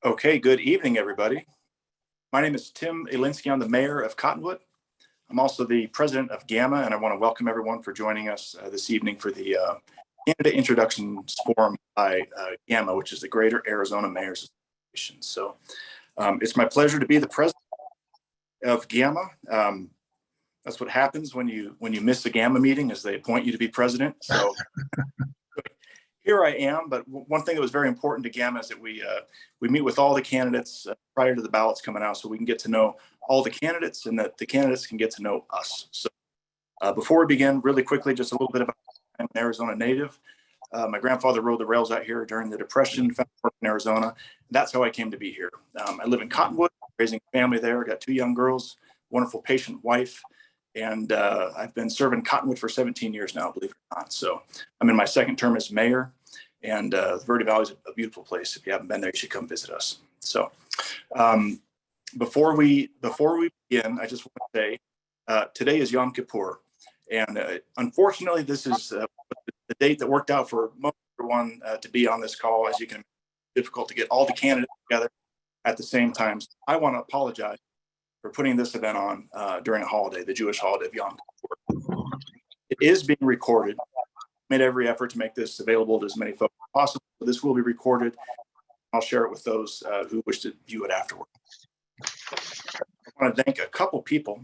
Okay, good evening, everybody. My name is Tim Elinski. I'm the mayor of Cottonwood. I'm also the president of GAMA, and I want to welcome everyone for joining us this evening for the Candidate Introductions Forum by GAMA, which is the Greater Arizona Mayors Association. So it's my pleasure to be the president of GAMA. That's what happens when you miss a GAMA meeting, is they appoint you to be president. So here I am, but one thing that was very important to GAMA is that we meet with all the candidates prior to the ballots coming out, so we can get to know all the candidates and that the candidates can get to know us. So before we begin, really quickly, just a little bit about, I'm an Arizona native. My grandfather rode the rails out here during the Depression, found work in Arizona. That's how I came to be here. I live in Cottonwood, raising a family there, got 2 young girls, wonderful patient wife. And I've been serving Cottonwood for 17 years now, believe it or not. So I'm in my second term as mayor, and Birdie Valley is a beautiful place. If you haven't been there, you should come visit us. So before we begin, I just want to say today is Yom Kippur, and unfortunately, this is the date that worked out for most everyone to be on this call. As you can imagine, it's difficult to get all the candidates together at the same time. So I want to apologize for putting this event on during a holiday, the Jewish holiday of Yom Kippur. It is being recorded. Made every effort to make this available to as many folks as possible. So this will be recorded. I'll share it with those who wish to view it afterward. I want to thank a couple people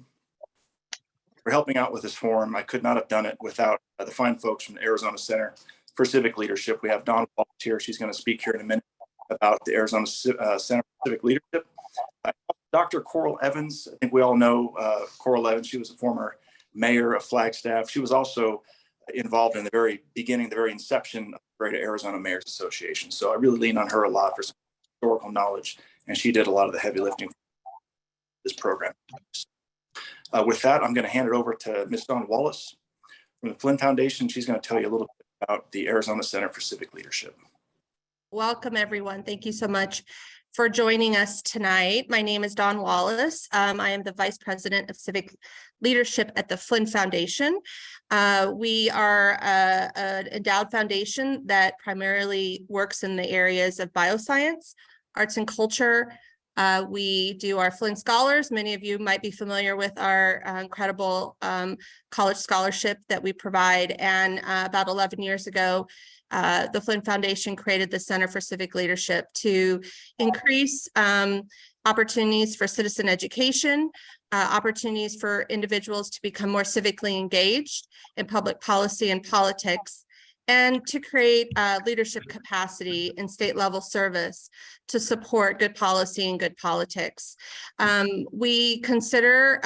for helping out with this forum. I could not have done it without the fine folks from the Arizona Center for Civic Leadership. We have Dawn here. She's going to speak here in a minute about the Arizona Center for Civic Leadership. Dr. Coral Evans, I think we all know Coral Evans. She was a former mayor of Flagstaff. She was also involved in the very beginning, the very inception of the Greater Arizona Mayors Association. So I really lean on her a lot for some historical knowledge, and she did a lot of the heavy lifting for this program. With that, I'm going to hand it over to Ms. Dawn Wallace from the Flinn Foundation. She's going to tell you a little bit about the Arizona Center for Civic Leadership. Welcome, everyone. Thank you so much for joining us tonight. My name is Dawn Wallace. I am the Vice President of Civic Leadership at the Flinn Foundation. We are an endowed foundation that primarily works in the areas of bioscience, arts and culture. We do our Flinn Scholars. Many of you might be familiar with our incredible college scholarship that we provide. And about 11 years ago, the Flinn Foundation created the Center for Civic Leadership to increase opportunities for citizen education, opportunities for individuals to become more civically engaged in public policy and politics, and to create leadership capacity in state level service to support good policy and good politics. We consider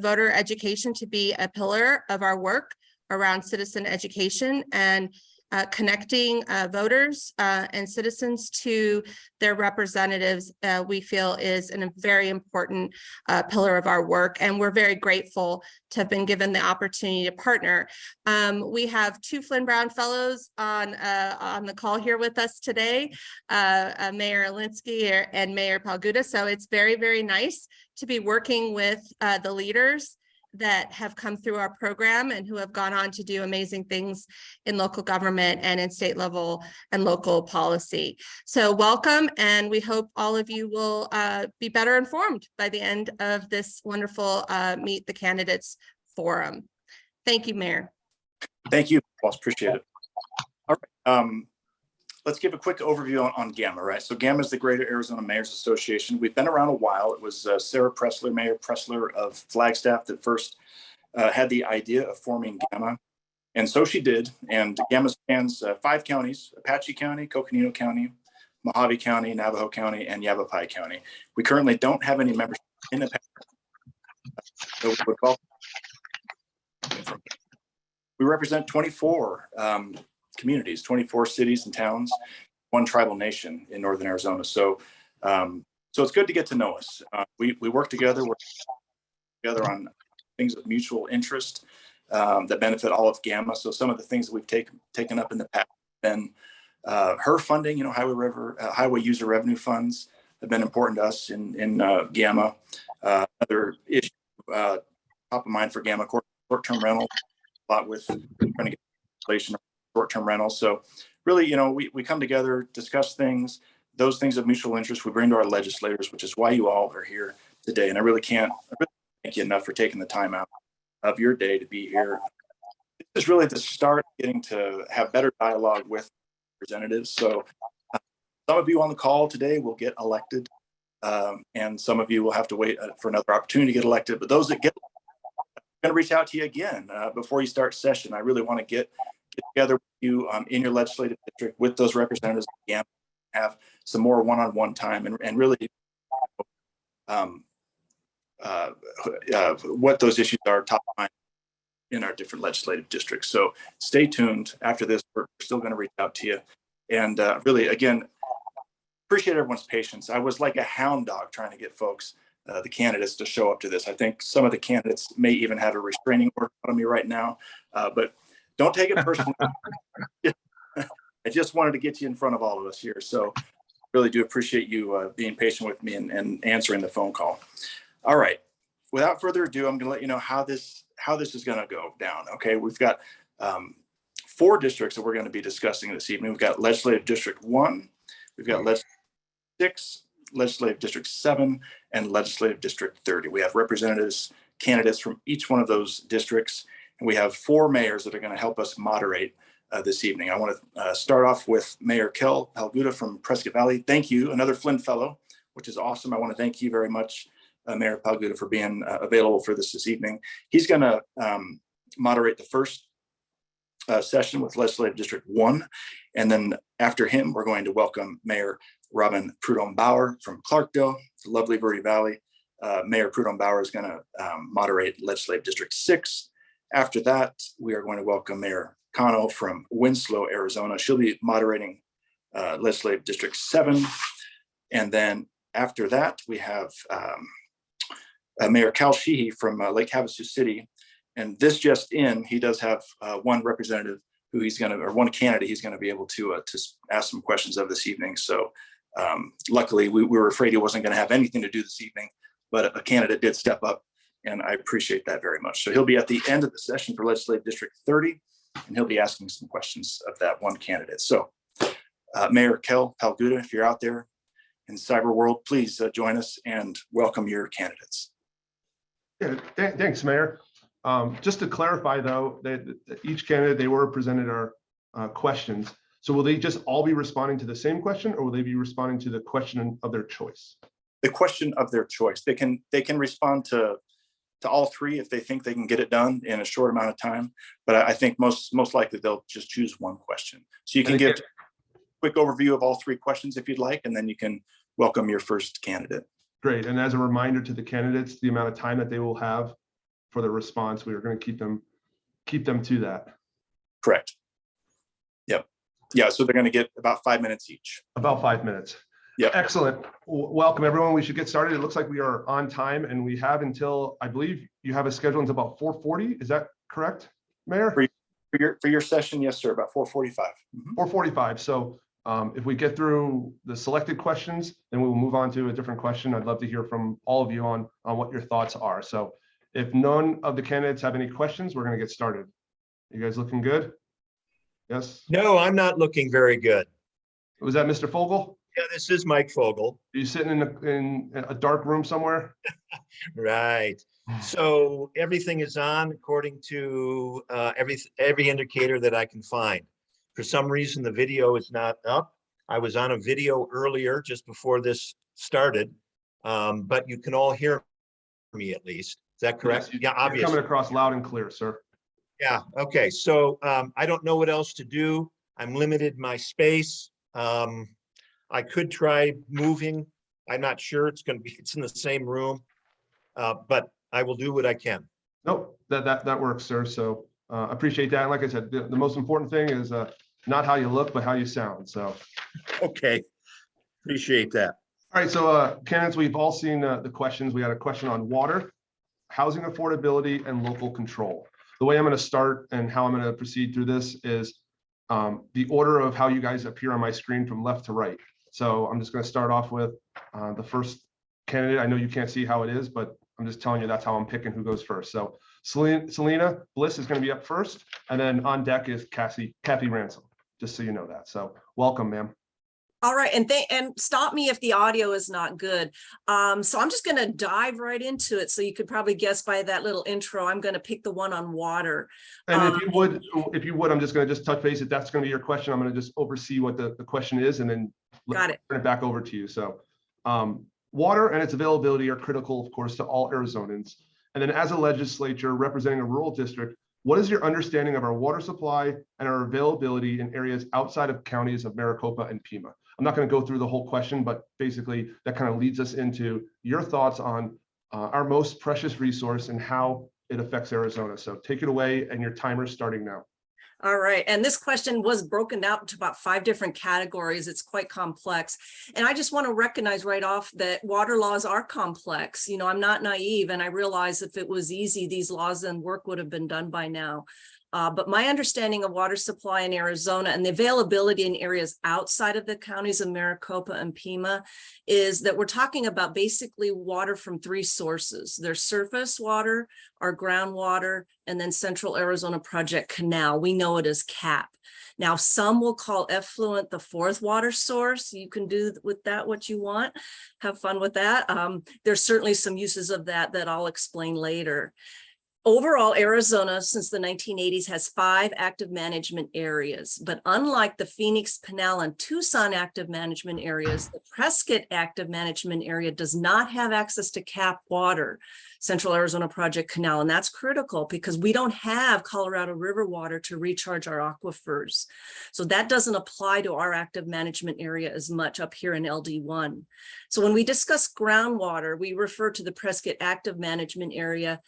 voter education to be a pillar of our work around citizen education, and connecting voters and citizens to their representatives, we feel is a very important pillar of our work. And we're very grateful to have been given the opportunity to partner. We have 2 Flinn-Brown fellows on the call here with us today, Mayor Elinski and Mayor Palguta. So it's very, very nice to be working with the leaders that have come through our program and who have gone on to do amazing things in local government and in state level and local policy. So welcome, and we hope all of you will be better informed by the end of this wonderful Meet the Candidates forum. Thank you, Mayor. Thank you, boss. Appreciate it. All right. Let's give a quick overview on GAMA, right? So GAMA is the Greater Arizona Mayors Association. We've been around a while. It was Sarah Pressler, Mayor Pressler of Flagstaff, that first had the idea of forming GAMA. And so she did. And GAMA spans 5 counties: Apache County, Coconino County, Mojave County, Navajo County, and Yavapai County. We currently don't have any membership in Apache. So we represent 24 communities, 24 cities and towns, 1 tribal nation in northern Arizona. So so it's good to get to know us. We work together. We're together on things of mutual interest that benefit all of GAMA. So some of the things that we've taken up in the past have been her funding, highway user revenue funds have been important to us in GAMA. Another issue top of mind for GAMA, short-term rental, a lot with trying to get inflation short-term rentals. So really, we come together, discuss things, those things of mutual interest we bring to our legislators, which is why you all are here today. And I really can't thank you enough for taking the time out of your day to be here. This is really the start of getting to have better dialogue with representatives. So some of you on the call today will get elected, and some of you will have to wait for another opportunity to get elected. But those that get elected, I'm going to reach out to you again before you start session. I really want to get together with you in your legislative district with those representatives again, have some more one-on-one time and really what those issues are top of mind in our different legislative districts. So stay tuned. After this, we're still going to reach out to you. And really, again, appreciate everyone's patience. I was like a hound dog trying to get folks, the candidates, to show up to this. I think some of the candidates may even have a restraining order on me right now, but don't take it personally. I just wanted to get you in front of all of us here. So really do appreciate you being patient with me and answering the phone call. All right. Without further ado, I'm going to let you know how this is going to go down. Okay. We've got 4 districts that we're going to be discussing this evening. We've got Legislative District 1, we've got Legislative 6, Legislative District 7, and Legislative District 30. We have representatives, candidates from each one of those districts, and we have 4 mayors that are going to help us moderate this evening. I want to start off with Mayor Kell Palguta from Prescott Valley. Thank you, another Flynn Fellow, which is awesome. I want to thank you very much, Mayor Palguta, for being available for this evening. He's going to moderate the first session with Legislative District 1. And then after him, we're going to welcome Mayor Robyn Prud'homme-Bauer from Clarkdale, the lovely Birdie Valley. Mayor Prud'homme-Bauer is going to moderate Legislative District 6. After that, we are going to welcome Mayor Cano from Winslow, Arizona. She'll be moderating Legislative District 7. And then after that, we have Mayor Sheehy from Lake Havasu City. And this just in, he does have one representative who he's going to, or one candidate he's going to be able to ask some questions of this evening. So luckily, we were afraid he wasn't going to have anything to do this evening, but a candidate did step up, and I appreciate that very much. So he'll be at the end of the session for Legislative District 30, and he'll be asking some questions of that one candidate. So Mayor Kell Palguta, if you're out there in the cyber world, please join us and welcome your candidates. Yeah, thanks, Mayor. Just to clarify, though, that each candidate, they were presented our questions. So will they just all be responding to the same question, or will they be responding to the question of their choice? The question of their choice. They can respond to all 3 if they think they can get it done in a short amount of time. But I think most likely they'll just choose one question. So you can give a quick overview of all 3 questions if you'd like, and then you can welcome your first candidate. Great. And as a reminder to the candidates, the amount of time that they will have for the response, we are going to keep them to that. Correct. Yep. Yeah. So they're going to get about 5 minutes each. About 5 minutes. Yeah. Excellent. Welcome, everyone. We should get started. It looks like we are on time, and we have until, I believe you have a schedule until about 4:40. Is that correct, Mayor? For your session, yes, sir. About 4:45. 4:45. So if we get through the selected questions, then we will move on to a different question. I'd love to hear from all of you on what your thoughts are. So if none of the candidates have any questions, we're going to get started. You guys looking good? Yes? No, I'm not looking very good. Was that Mr. Fogel? Yeah, this is Mike Fogel. Are you sitting in a dark room somewhere? Right. So everything is on according to every indicator that I can find. For some reason, the video is not up. I was on a video earlier just before this started, but you can all hear me at least. Is that correct? Yes, yeah, obviously. Coming across loud and clear, sir. Yeah. Okay. So I don't know what else to do. I'm limited in my space. I could try moving. I'm not sure it's in the same room, but I will do what I can. Nope, that works, sir. So appreciate that. And like I said, the most important thing is not how you look, but how you sound. So okay, appreciate that. All right, so candidates, we've all seen the questions. We had a question on water, housing affordability, and local control. The way I'm going to start and how I'm going to proceed through this is the order of how you guys appear on my screen from left to right. So I'm just going to start off with the first candidate. I know you can't see how it is, but I'm just telling you that's how I'm picking who goes first. So Selena Bliss is going to be up first, and then on deck is Kathy Ransom, just so you know that. So welcome, ma'am. All right, and stop me if the audio is not good. So I'm just going to dive right into it. So you could probably guess by that little intro, I'm going to pick the one on water. And if you would, I'm just going to just touch base. If that's going to be your question, I'm going to just oversee what the question is and then Got it. turn it back over to you. So water and its availability are critical, of course, to all Arizonans. And then as a legislature representing a rural district, what is your understanding of our water supply and our availability in areas outside of counties of Maricopa and Pima? I'm not going to go through the whole question, but basically that kind of leads us into your thoughts on our most precious resource and how it affects Arizona. So take it away, and your timer's starting now. All right. And this question was broken out to about 5 different categories. It's quite complex. And I just want to recognize right off that water laws are complex. You know, I'm not naive, and I realize if it was easy, these laws and work would have been done by now. But my understanding of water supply in Arizona and the availability in areas outside of the counties of Maricopa and Pima is that we're talking about basically water from 3 sources. There's surface water, our groundwater, and then Central Arizona Project Canal. We know it as CAP. Now, some will call effluent the 4th water source. You can do with that what you want. Have fun with that. There's certainly some uses of that I'll explain later. Overall, Arizona, since the 1980s, has 5 active management areas, but unlike the Phoenix, Pinal, and Tucson active management areas, the Prescott active management area does not have access to CAP water, Central Arizona Project Canal, and that's critical because we don't have Colorado River water to recharge our aquifers. So that doesn't apply to our active management area as much up here in LD1. So when we discuss groundwater, we refer to the Prescott active management area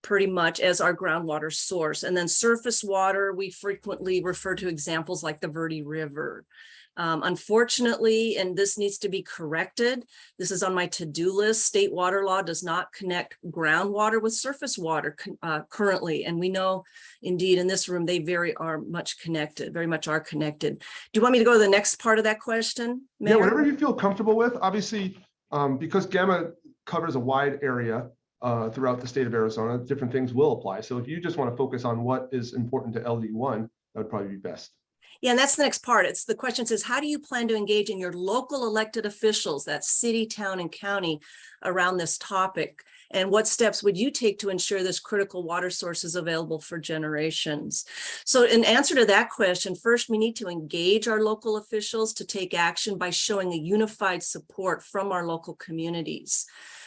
pretty much as our groundwater source. And then surface water, we frequently refer to examples like the Birdie River. Unfortunately, and this needs to be corrected, this is on my to-do list, state water law does not connect groundwater with surface water currently. And we know indeed in this room, they very much are connected. Do you want me to go to the next part of that question, Mayor? Yeah, whatever you feel comfortable with. Obviously, because GAMA covers a wide area, throughout the state of Arizona, different things will apply. So if you just want to focus on what is important to LD1, that would probably be best. Yeah, and that's the next part. It's the question says, how do you plan to engage in your local elected officials, that's city, town, and county, around this topic? And what steps would you take to ensure this critical water source is available for generations? So in answer to that question, first, we need to engage our local officials to take action by showing a unified support from our local communities.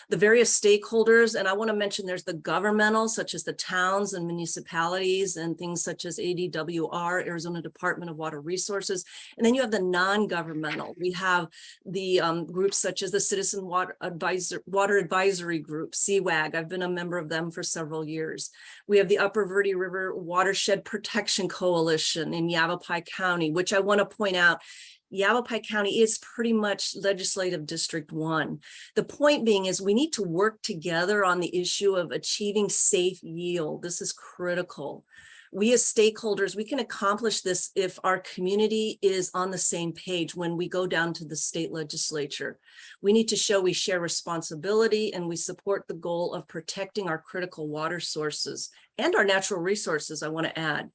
The various stakeholders, and I want to mention there's the governmental, such as the towns and municipalities and things such as ADWR, Arizona Department of Water Resources. And then you have the non-governmental. We have the groups such as the Citizen Water Advisory Group, CWAG. I've been a member of them for several years. We have the Upper Birdie River Watershed Protection Coalition in Yavapai County, which I want to point out, Yavapai County is pretty much legislative District 1. The point being is we need to work together on the issue of achieving safe yield. This is critical. We as stakeholders, we can accomplish this if our community is on the same page when we go down to the state legislature. We need to show we share responsibility and we support the goal of protecting our critical water sources and our natural resources, I want to add.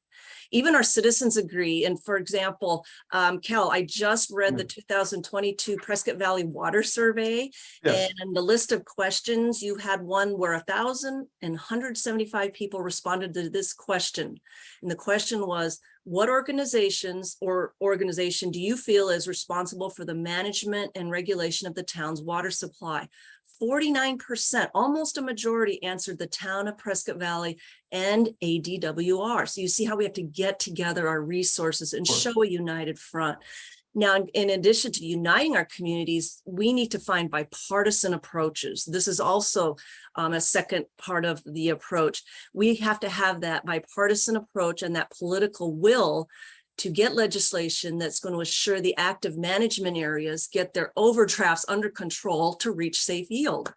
Even our citizens agree. And for example, Kell, I just read the 2022 Prescott Valley Water Survey. Yes. And the list of questions, you had one where 1,175 people responded to this question. And the question was, what organizations or organization do you feel is responsible for the management and regulation of the town's water supply? 49%, almost a majority, answered the town of Prescott Valley and ADWR. So you see how we have to get together our resources and show a united front. Now, in addition to uniting our communities, we need to find bipartisan approaches. This is also a second part of the approach. We have to have that bipartisan approach and that political will to get legislation that's going to assure the active management areas get their overdrafts under control to reach safe yield.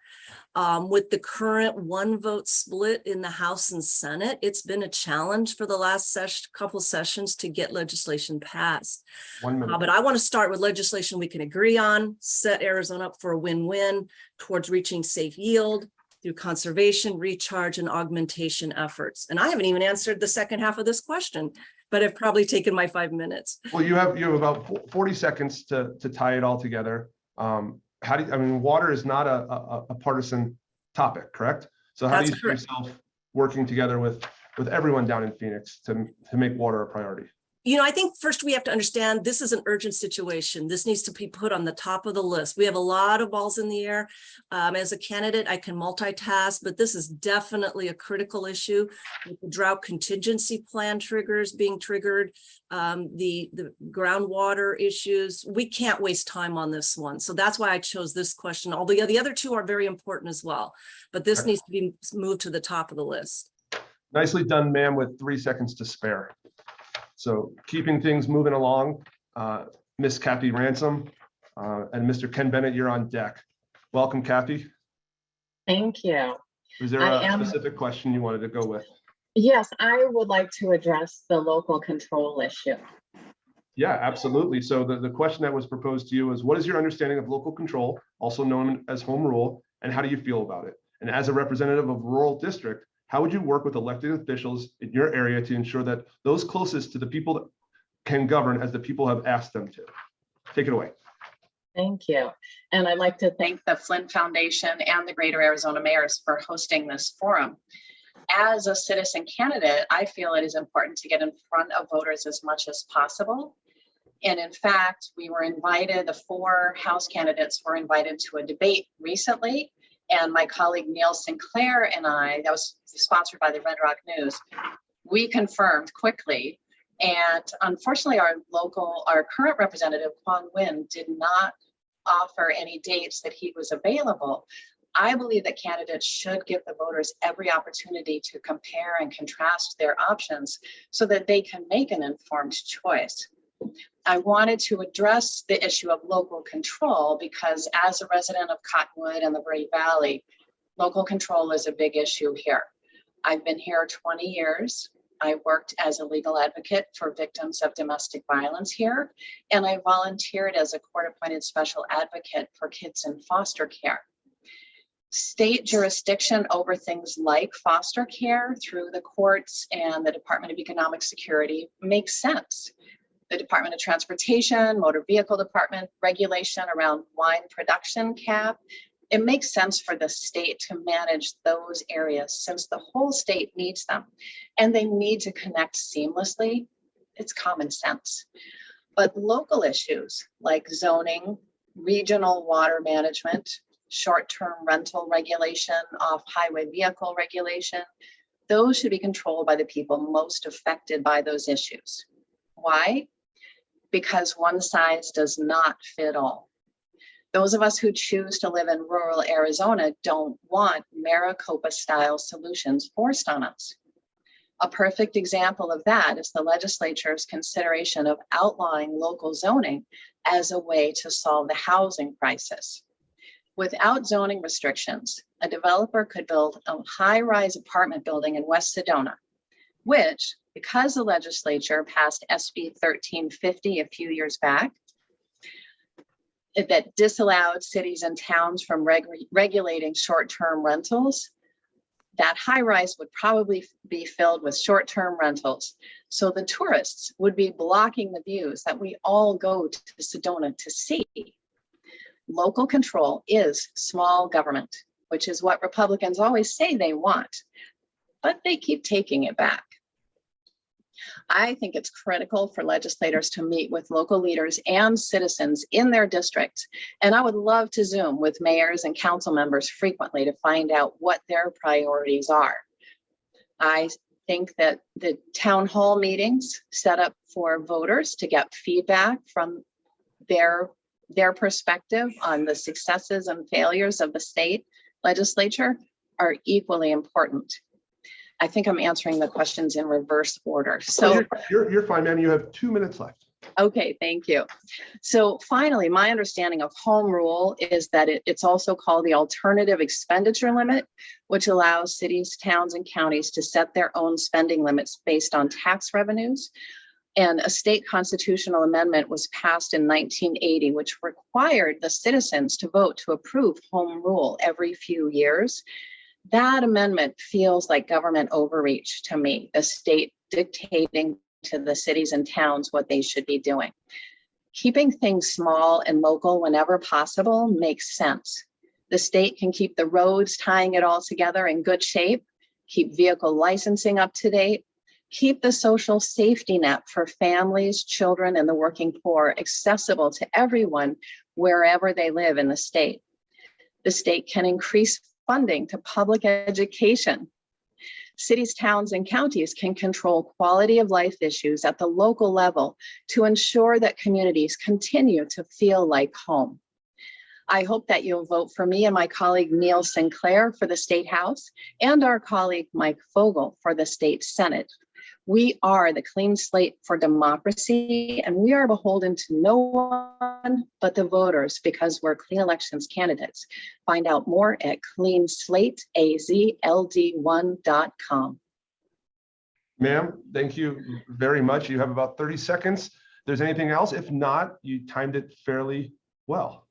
With the current 1-vote split in the House and Senate, it's been a challenge for the last couple sessions to get legislation passed. But I want to start with legislation we can agree on, set Arizona up for a win-win towards reaching safe yield through conservation, recharge, and augmentation efforts. And I haven't even answered the second half of this question. but I've probably taken my 5 minutes. Well, you have about 40 seconds to tie it all together. How do you, I mean, water is not a partisan topic, correct? So how do you That's see yourself working together with everyone down in Phoenix to make water a priority? You know, I think first we have to understand this is an urgent situation. This needs to be put on the top of the list. We have a lot of balls in the air. As a candidate, I can multitask, but this is definitely a critical issue. With the drought contingency plan triggers being triggered, the groundwater issues. We can't waste time on this one. So that's why I chose this question. Although the other two are very important as well, but this needs to be moved to the top of the list. Nicely done, ma'am, with 3 seconds to spare. So keeping things moving along, Miss Kathy Ransom and Mr. Ken Bennett, you're on deck. Welcome, Kathy. Thank you. Was there a specific question you wanted to go with? Yes, I would like to address the local control issue. Yeah, absolutely. So the question that was proposed to you is, what is your understanding of local control, also known as home rule, and how do you feel about it? And as a representative of rural district, how would you work with elected officials in your area to ensure that those closest to the people that can govern as the people have asked them to? Take it away. Thank you. And I'd like to thank the Flynn Foundation and the Greater Arizona Mayors for hosting this forum. As a citizen candidate, I feel it is important to get in front of voters as much as possible. And in fact, we were invited, the 4 House candidates were invited to a debate recently. And my colleague Neil Sinclair and I, that was sponsored by the Red Rock News, we confirmed quickly. And unfortunately, our current representative, Quang Nguyen, did not offer any dates that he was available. I believe that candidates should give the voters every opportunity to compare and contrast their options so that they can make an informed choice. I wanted to address the issue of local control because as a resident of Cottonwood and the Birdie Valley, local control is a big issue here. I've been here 20 years. I worked as a legal advocate for victims of domestic violence here, and I volunteered as a court-appointed special advocate for kids in foster care. State jurisdiction over things like foster care through the courts and the Department of Economic Security makes sense. The Department of Transportation, Motor Vehicle Department, regulation around wine production cap. It makes sense for the state to manage those areas since the whole state needs them and they need to connect seamlessly. It's common sense. But local issues like zoning, regional water management, short-term rental regulation, off-highway vehicle regulation, those should be controlled by the people most affected by those issues. Why? Because one size does not fit all. Those of us who choose to live in rural Arizona don't want Maricopa-style solutions forced on us. A perfect example of that is the legislature's consideration of outlawing local zoning as a way to solve the housing crisis. Without zoning restrictions, a developer could build a high-rise apartment building in West Sedona, which, because the legislature passed SB 1350 a few years back, that disallowed cities and towns from regulating short-term rentals, that high-rise would probably be filled with short-term rentals. So the tourists would be blocking the views that we all go to Sedona to see. Local control is small government, which is what Republicans always say they want, but they keep taking it back. I think it's critical for legislators to meet with local leaders and citizens in their districts. And I would love to Zoom with mayors and council members frequently to find out what their priorities are. I think that the town hall meetings set up for voters to get feedback from their perspective on the successes and failures of the state legislature are equally important. I think I'm answering the questions in reverse order. So you're fine, ma'am. You have 2 minutes left. Okay, thank you. So finally, my understanding of home rule is that it's also called the alternative expenditure limit, which allows cities, towns, and counties to set their own spending limits based on tax revenues. And a state constitutional amendment was passed in 1980, which required the citizens to vote to approve home rule every few years. That amendment feels like government overreach to me, the state dictating to the cities and towns what they should be doing. Keeping things small and local whenever possible makes sense. The state can keep the roads tying it all together in good shape, keep vehicle licensing up to date, keep the social safety net for families, children, and the working poor accessible to everyone wherever they live in the state. The state can increase funding to public education. Cities, towns, and counties can control quality of life issues at the local level to ensure that communities continue to feel like home. I hope that you'll vote for me and my colleague Neil Sinclair for the State House and our colleague Mike Fogel for the State Senate. We are the clean slate for democracy, and we are beholden to no one but the voters because we're clean elections candidates. Find out more at cleanslateazld1.com. Ma'am, thank you very much. You have about 30 seconds. If there's anything else, if not, you timed it fairly well.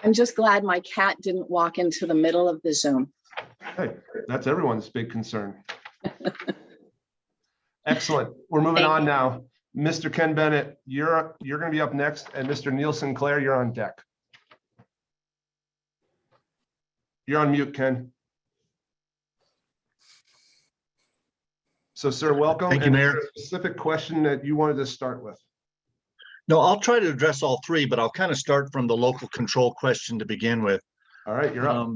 I'm just glad my cat didn't walk into the middle of the Zoom. Hey, that's everyone's big concern. Excellent. We're moving Thank on you. now. Mr. Ken Bennett, you're going to be up next, and Mr. Neil Sinclair, you're on deck. You're on mute, Ken. So, sir, welcome. Thank you, And Mayor. is there a specific question that you wanted to start with? No, I'll try to address all three, but I'll kind of start from the local control question to begin with. All right, you're up.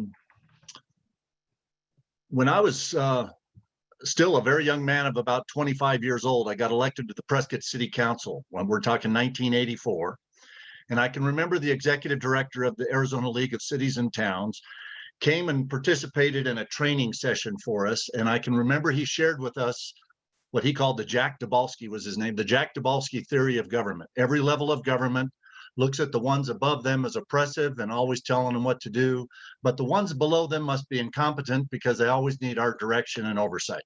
When I was still a very young man of about 25 years old, I got elected to the Prescott City Council when we're talking 1984. And I can remember the executive director of the Arizona League of Cities and Towns came and participated in a training session for us. And I can remember he shared with us what he called the Jack Dabalski was his name, the Jack Dabalski theory of government. Every level of government looks at the ones above them as oppressive and always telling them what to do, but the ones below them must be incompetent because they always need our direction and oversight.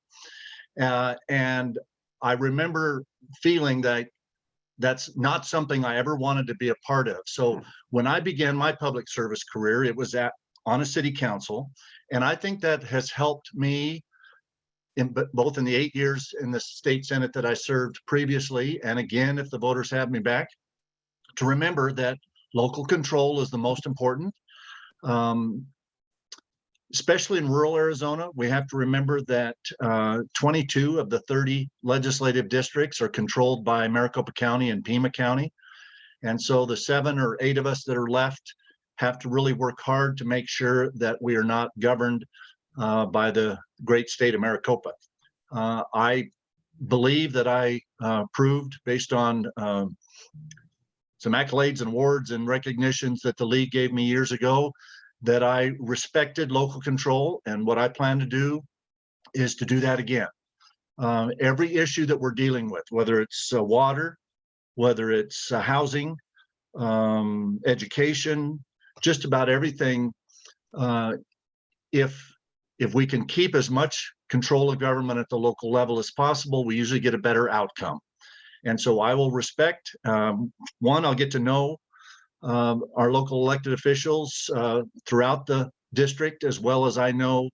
And I remember feeling that that's not something I ever wanted to be a part of. So when I began my public service career, it was on a city council. And I think that has helped me both in the 8 years in the state Senate that I served previously, and again, if the voters have me back, to remember that local control is the most important. Especially in rural Arizona, we have to remember that 22 of the 30 legislative districts are controlled by Maricopa County and Pima County. And so the 7 or 8 of us that are left have to really work hard to make sure that we are not governed by the great state of Maricopa. I believe that I proved, based on some accolades and awards and recognitions that the league gave me years ago, that I respected local control, and what I plan to do is to do that again. Every issue that we're dealing with, whether it's water, whether it's housing, education, just about everything, if we can keep as much control of government at the local level as possible, we usually get a better outcome. And so I will respect, one, I'll get to know our local elected officials throughout the district, as well as I know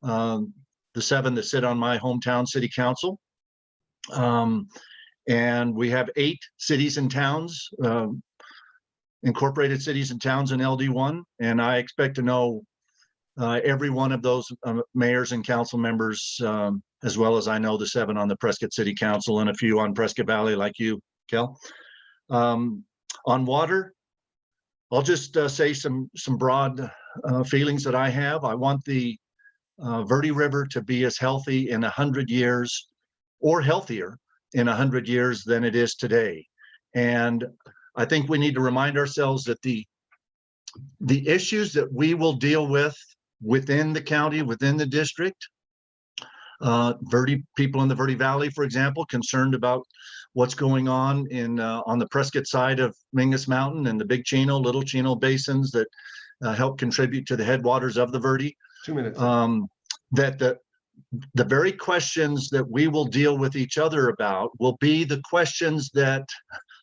the 7 that sit on my hometown city council. And we have 8 cities and towns, incorporated cities and towns in LD1, and I expect to know every one of those mayors and council members, as well as I know the 7 on the Prescott City Council and a few on Prescott Valley like you, Kell. On water, I'll just say some broad feelings that I have. I want the Birdie River to be as healthy in 100 years or healthier in 100 years than it is today. And I think we need to remind ourselves that the issues that we will deal with within the county, within the district, people in the Birdie Valley, for example, concerned about what's going on on the Prescott side of Mingus Mountain and the Big Chino, Little Chino basins that help contribute to the headwaters of the Birdie. 2 minutes. That the very questions that we will deal with each other about will be the questions that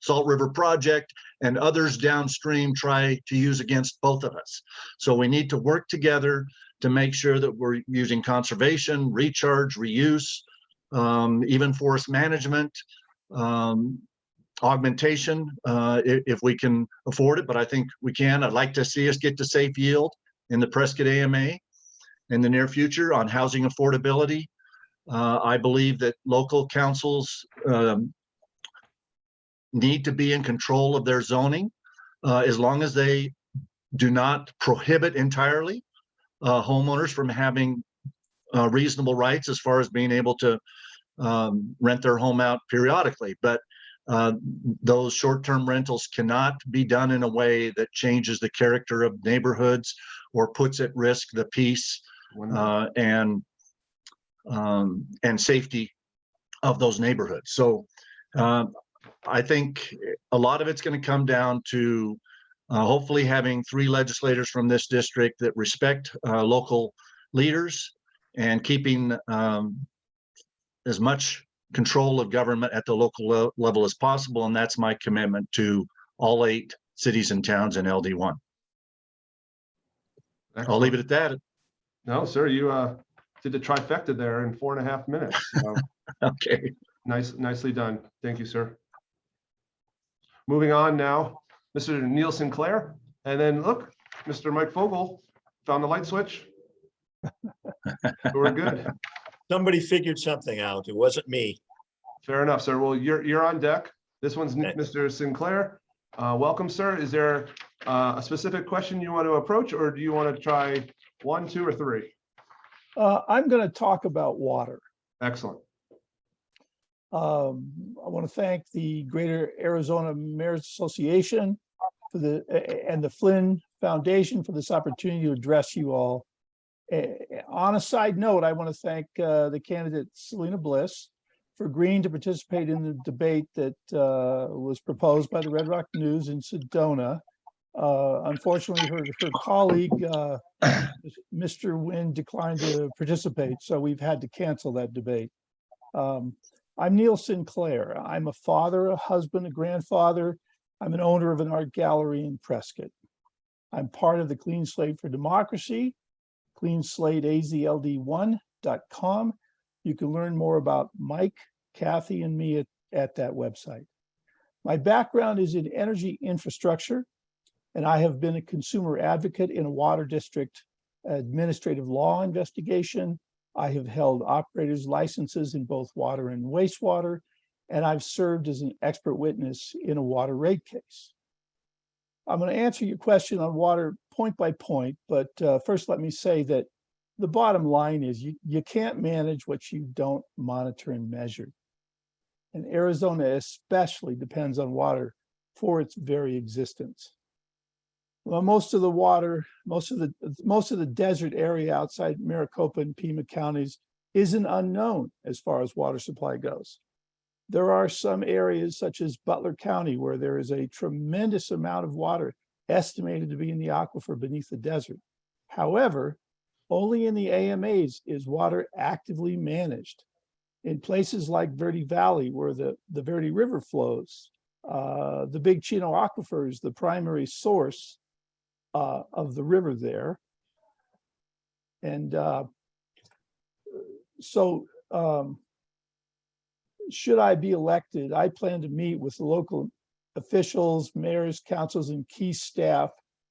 Salt River Project and others downstream try to use against both of us. So we need to work together to make sure that we're using conservation, recharge, reuse, even forest management, augmentation if we can afford it, but I think we can. I'd like to see us get to safe yield in the Prescott AMA in the near future on housing affordability. I believe that local councils need to be in control of their zoning as long as they do not prohibit entirely homeowners from having reasonable rights as far as being able to rent their home out periodically. But those short-term rentals cannot be done in a way that changes the character of neighborhoods or puts at risk the peace and safety of those neighborhoods. So I think a lot of it's going to come down to hopefully having 3 legislators from this district that respect local leaders and keeping as much control of government at the local level as possible. And that's my commitment to all 8 cities and towns in LD1. Excellent. I'll leave it at that. No, sir, you did the trifecta there in 4.5 minutes. So Okay. nicely done. Thank you, sir. Moving on now, Mr. Neil Sinclair, and then look, Mr. Mike Fogel found the light switch. We're good. Somebody figured something out. It wasn't me. Fair enough, sir. Well, you're on deck. This one's Mr. Sinclair. Welcome, sir. Is there a specific question you want to approach, or do you want to try 1, 2, or 3? I'm going to talk about water. Excellent. I want to thank the Greater Arizona Mayors Association and the Flynn Foundation for this opportunity to address you all. On a side note, I want to thank the candidate Selena Bliss for agreeing to participate in the debate that was proposed by the Red Rock News in Sedona. Unfortunately, her colleague, Mr. Wynn, declined to participate, so we've had to cancel that debate. I'm Neil Sinclair. I'm a father, a husband, a grandfather. I'm an owner of an art gallery in Prescott. I'm part of the Clean Slate for Democracy, cleanslateazld1.com. You can learn more about Mike, Kathy, and me at that website. My background is in energy infrastructure, and I have been a consumer advocate in a water district administrative law investigation. I have held operators licenses in both water and wastewater, and I've served as an expert witness in a water rate case. I'm going to answer your question on water point by point, but first let me say that the bottom line is you can't manage what you don't monitor and measure. And Arizona especially depends on water for its very existence. Well, most of the desert area outside Maricopa and Pima counties is an unknown as far as water supply goes. There are some areas such as Butler County where there is a tremendous amount of water estimated to be in the aquifer beneath the desert. However, only in the AMAs is water actively managed. In places like Birdie Valley, where the Birdie River flows, the Big Chino Aquifer is the primary source of the river there. And should I be elected, I plan to meet with local officials, mayors, councils, and key staff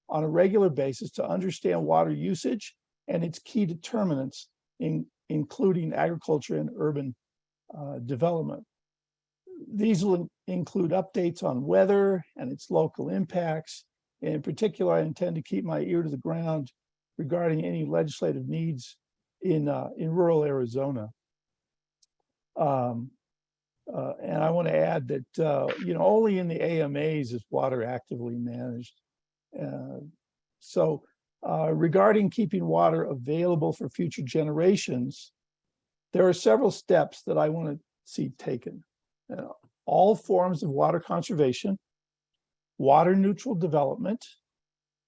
on a regular basis to understand water usage and its key determinants, including agriculture and urban development. These will include updates on weather and its local impacts. In particular, I intend to keep my ear to the ground regarding any legislative needs in rural Arizona. And I want to add that only in the AMAs is water actively managed. Regarding keeping water available for future generations, there are several steps that I want to see taken. All forms of water conservation, water neutral development,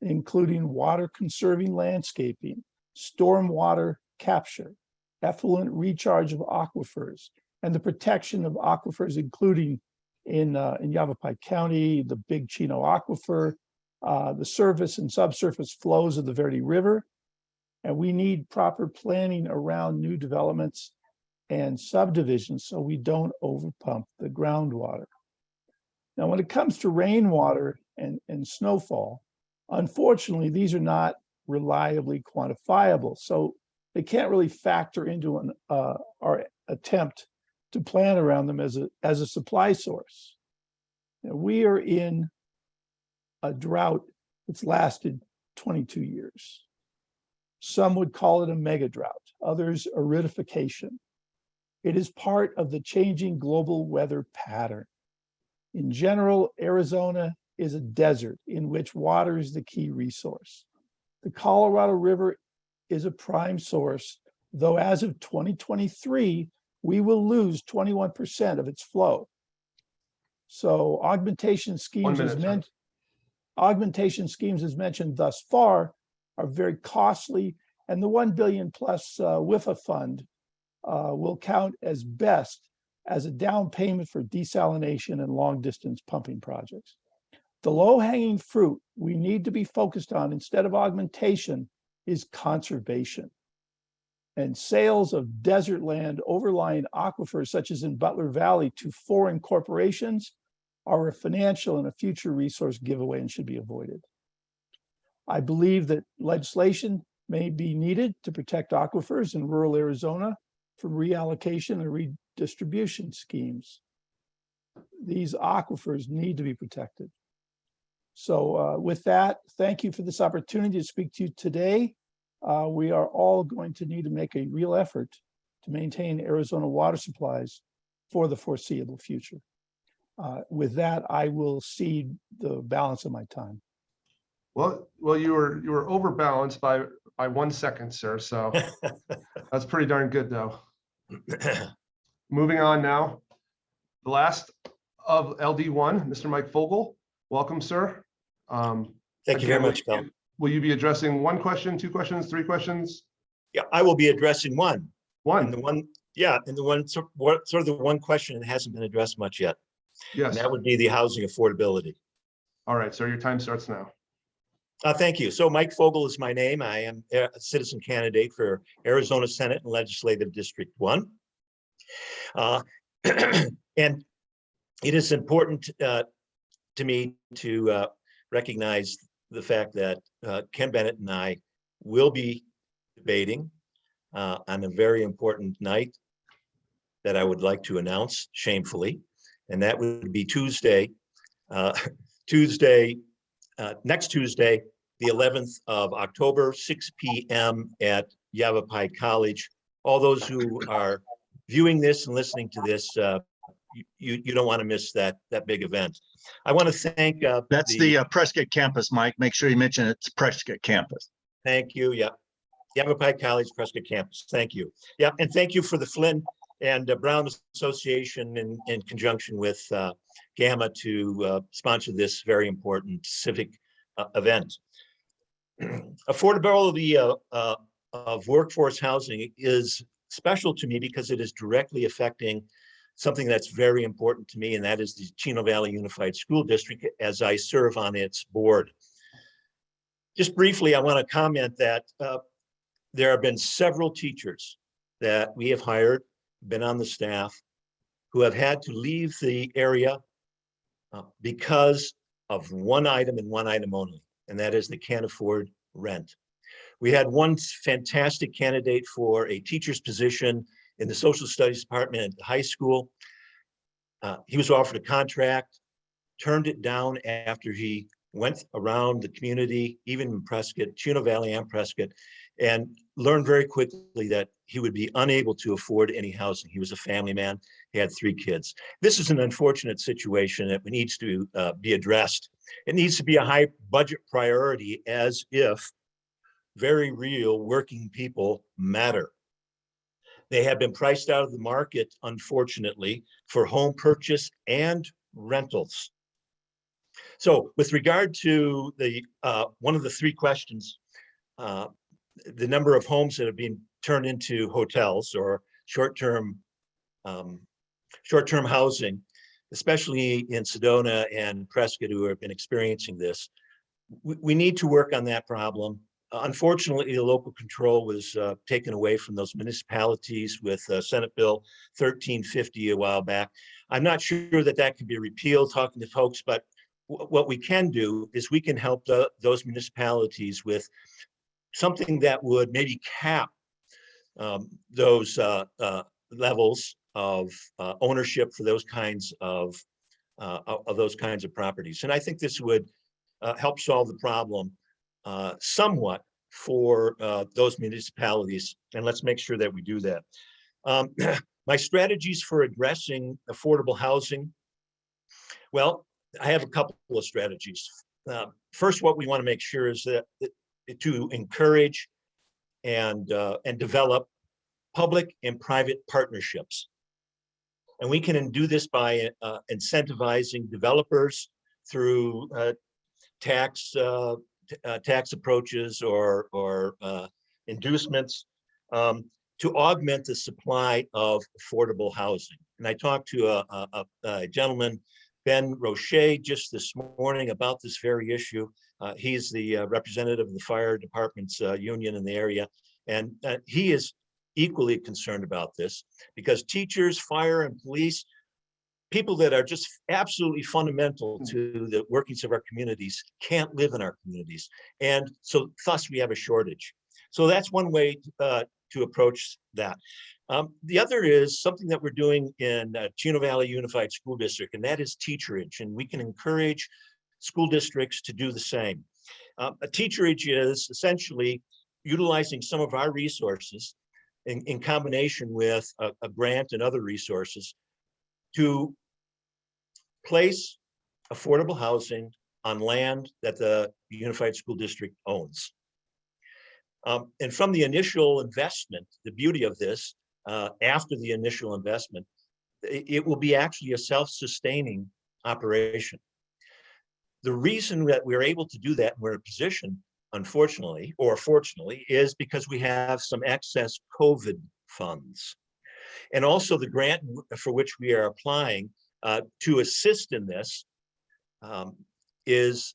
including water conserving landscaping, stormwater capture, effluent recharge of aquifers, and the protection of aquifers, including in Yavapai County, the Big Chino Aquifer, the surface and subsurface flows of the Birdie River. And we need proper planning around new developments and subdivisions so we don't overpump the groundwater. Now, when it comes to rainwater and snowfall, unfortunately, these are not reliably quantifiable. So they can't really factor into our attempt to plan around them as a supply source. Now, we are in a drought that's lasted 22 years. Some would call it a mega drought, others aridification. It is part of the changing global weather pattern. In general, Arizona is a desert in which water is the key resource. The Colorado River is a prime source, though as of 2023, we will lose 21% of its flow. So augmentation schemes as mentioned thus far are very costly, and the 1 billion plus WIFA fund will count as best as a down payment for desalination and long distance pumping projects. The low hanging fruit we need to be focused on instead of augmentation is conservation. And sales of desert land overlying aquifers, such as in Butler Valley, to foreign corporations are a financial and a future resource giveaway and should be avoided. I believe that legislation may be needed to protect aquifers in rural Arizona from reallocation and redistribution schemes. These aquifers need to be protected. So with that, thank you for this opportunity to speak to you today. We are all going to need to make a real effort to maintain Arizona water supplies for the foreseeable future. With that, I will cede the balance of my time. Well, you were overbalanced by 1 second, sir. So that's pretty darn good, though. Moving on now, the last of LD1, Mr. Mike Fogel. Welcome, sir. Thank you very much, Kell. Will you be addressing 1 question, 2 questions, 3 questions? Yeah, I will be addressing one. And the One. sort of the one question that hasn't been addressed much yet. And Yes. that would be the housing affordability. All right, sir, your time starts now. Thank you. So Mike Fogel is my name. I am a citizen candidate for Arizona Senate and Legislative District 1. And it is important to me to recognize the fact that Ken Bennett and I will be debating on a very important night that I would like to announce shamefully, and that would be Tuesday, next Tuesday, the 11th of October, 6 p.m. at Yavapai College. All those who are viewing this and listening to this, you don't want to miss that big event. I want to thank That's the Prescott campus, Mike. Make sure you mention it's Prescott campus. Thank you. Yeah, Yavapai College, Prescott campus. Thank you. Yeah, and thank you for the Flinn-Brown Association in conjunction with GAMA to sponsor this very important civic event. Affordability of workforce housing is special to me because it is directly affecting something that's very important to me, and that is the Chino Valley Unified School District as I serve on its board. Just briefly, I want to comment that there have been several teachers that we have hired, been on the staff, who have had to leave the area because of one item and one item only, and that is they can't afford rent. We had one fantastic candidate for a teacher's position in the social studies department at the high school. He was offered a contract, turned it down after he went around the community, even in Prescott, Chino Valley and Prescott, and learned very quickly that he would be unable to afford any housing. He was a family man. He had 3 kids. This is an unfortunate situation that needs to be addressed. It needs to be a high budget priority, as if very real working people matter. They have been priced out of the market, unfortunately, for home purchase and rentals. So with regard to the one of the 3 questions, the number of homes that have been turned into hotels or short-term housing, especially in Sedona and Prescott, who have been experiencing this, we need to work on that problem. Unfortunately, the local control was taken away from those municipalities with Senate Bill 1350 a while back. I'm not sure that that can be repealed, talking to folks, but what we can do is we can help those municipalities with something that would maybe cap those levels of ownership for those kinds of properties. And I think this would help solve the problem somewhat for those municipalities. And let's make sure that we do that. My strategies for addressing affordable housing. Well, I have a couple of strategies. First, what we want to make sure is that to encourage and develop public and private partnerships. And we can do this by incentivizing developers through tax approaches or inducements to augment the supply of affordable housing. And I talked to a gentleman, Ben Roche, just this morning about this very issue. He's the representative of the fire department's union in the area. And he is equally concerned about this because teachers, fire and police, people that are just absolutely fundamental to the workings of our communities can't live in our communities. And so thus we have a shortage. So that's one way to approach that. The other is something that we're doing in Chino Valley Unified School District, and that is teacherage. And we can encourage school districts to do the same. A teacherage is essentially utilizing some of our resources in combination with a grant and other resources to place affordable housing on land that the Unified School District owns. And from the initial investment, the beauty of this, after the initial investment, it will be actually a self-sustaining operation. The reason that we're able to do that, and we're in a position, unfortunately, or fortunately, is because we have some excess COVID funds. And also the grant for which we are applying to assist in this is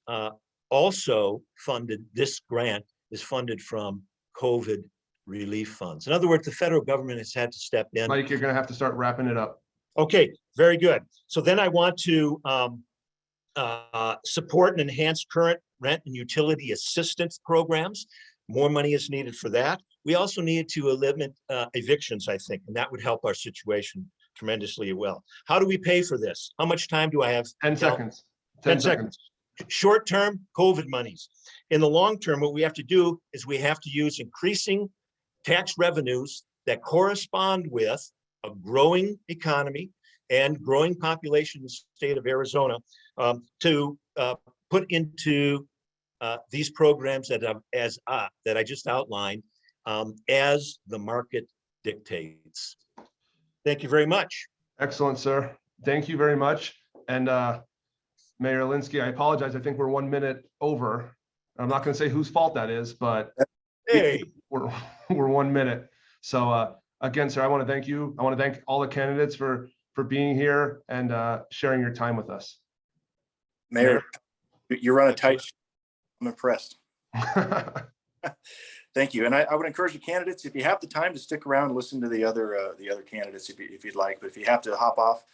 also funded, this grant is funded from COVID relief funds. In other words, the federal government has had to step in. Mike, you're gonna have to start wrapping it up. Okay, very good. So then I want to support and enhance current rent and utility assistance programs. More money is needed for that. We also need to limit evictions, I think, and that would help our situation tremendously well. How do we pay for this? How much time do I have? 10 seconds. 10 seconds. Short-term COVID monies. In the long term, what we have to do is we have to use increasing tax revenues that correspond with a growing economy and growing population in the state of Arizona to put into these programs that I just outlined as the market dictates. Thank you very much. Excellent, sir. Thank you very much. And Mayor Elinski, I apologize. I think we're 1 minute over. I'm not going to say whose fault that is, but hey, we're 1 minute. So again, sir, I want to thank you. I want to thank all the candidates for being here and sharing your time with us. Mayor, you run a tight ship. I'm impressed. Thank you. And I would encourage the candidates, if you have the time, to stick around and listen to the other candidates if you'd like. But if you have to hop off,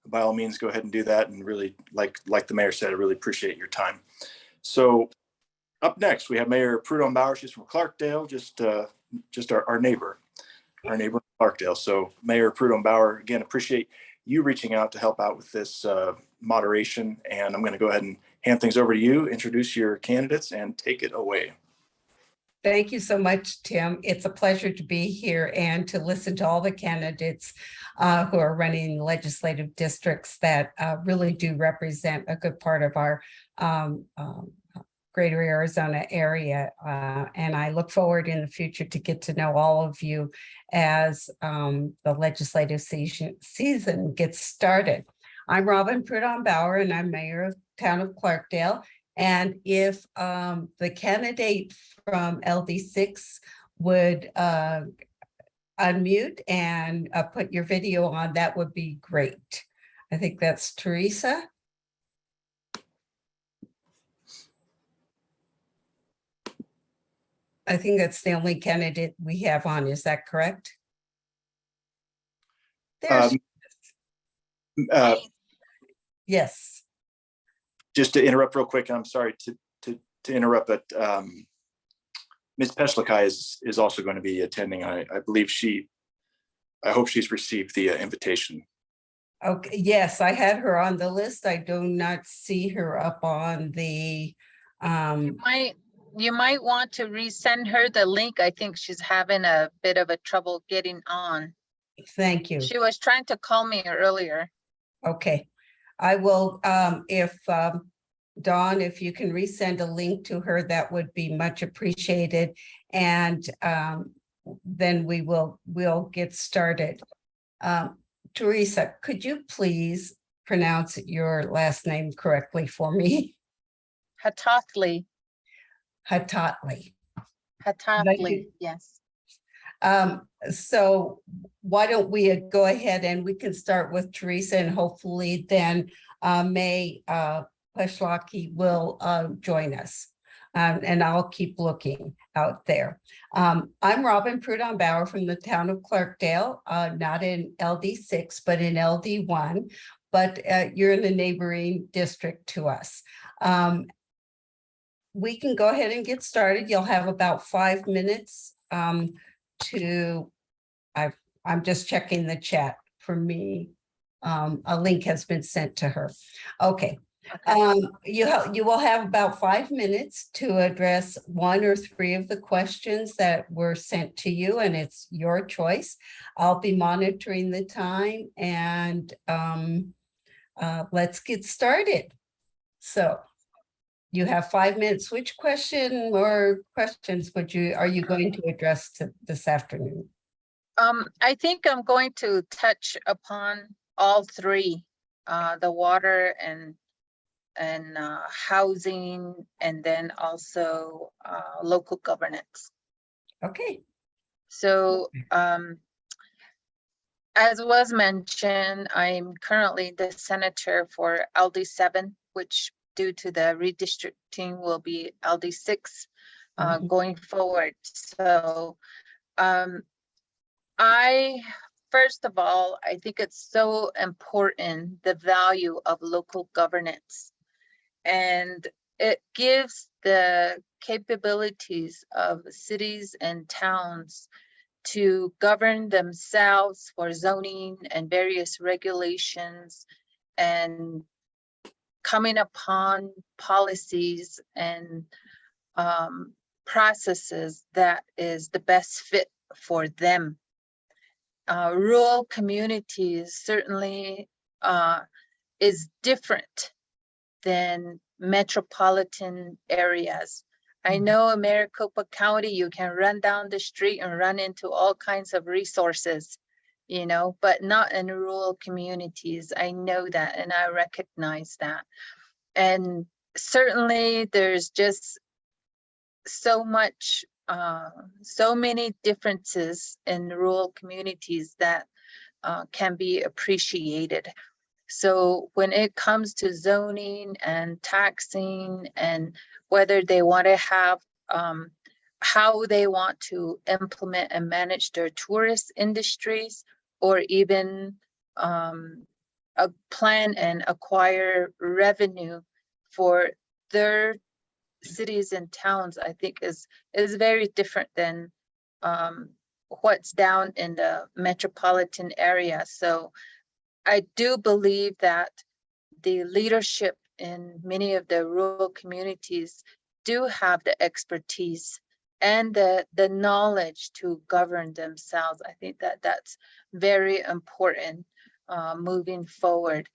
by all means, go ahead and do that. And really, like the mayor said, I really appreciate your time. So up next, we have Mayor Prud'homme-Bauer. She's from Clarkdale, just our neighbor in Clarkdale. So Mayor Prud'homme-Bauer, again, appreciate you reaching out to help out with this moderation. And I'm going to go ahead and hand things over to you, introduce your candidates, and take it away. Thank you so much, Tim. It's a pleasure to be here and to listen to all the candidates who are running legislative districts that really do represent a good part of our greater Arizona area. And I look forward in the future to get to know all of you as the legislative season gets started. I'm Robyn Prud'homme-Bauer, and I'm mayor of the town of Clarkdale. And if the candidate from LD6 would unmute and put your video on, that would be great. I think that's Teresa. I think that's the only candidate we have on. Is that correct? There's, Uh, yes. just to interrupt real quick, I'm sorry to interrupt, but Ms. Peschlikai is also going to be attending. I believe I hope she's received the invitation. Okay, yes, I had her on the list. I do not see her up on the, You might want to resend her the link. I think she's having a bit of a trouble getting on. thank you. She was trying to call me earlier. Okay, I will, if, Dawn, if you can resend a link to her, that would be much appreciated. And then we'll get started. Teresa, could you please pronounce your last name correctly for me? Hatathli, Hatathli. Hatathli, yes. So why don't we go ahead and we can start with Teresa, and hopefully then May Peschlikai will join us. And I'll keep looking out there. I'm Robyn Prud'homme-Bauer from the town of Clarkdale, not in LD6, but in LD1, but you're in the neighboring district to us. We can go ahead and get started. You'll have about 5 minutes I'm just checking the chat for me. A link has been sent to her. Okay. You will have about 5 minutes to address 1 or 3 of the questions that were sent to you, and it's your choice. I'll be monitoring the time, and let's get started. So you have 5 minutes. Which question or questions are you going to address this afternoon? I think I'm going to touch upon all 3, the water and housing, and then also local governance. Okay. So as was mentioned, I'm currently the senator for LD7, which due to the redistricting will be LD6 going forward. So first of all, I think it's so important, the value of local governance. And it gives the capabilities of cities and towns to govern themselves for zoning and various regulations, and coming upon policies and processes that is the best fit for them. Rural communities certainly is different than metropolitan areas. I know in Maricopa County, you can run down the street and run into all kinds of resources, you know, but not in rural communities. I know that, and I recognize that. And certainly there's just so much, so many differences in rural communities that can be appreciated. So when it comes to zoning and taxing, and whether they want to have, how they want to implement and manage their tourist industries, or even plan and acquire revenue for their cities and towns, I think is very different than what's down in the metropolitan area. So I do believe that the leadership in many of the rural communities do have the expertise and the knowledge to govern themselves. I think that that's very important moving forward.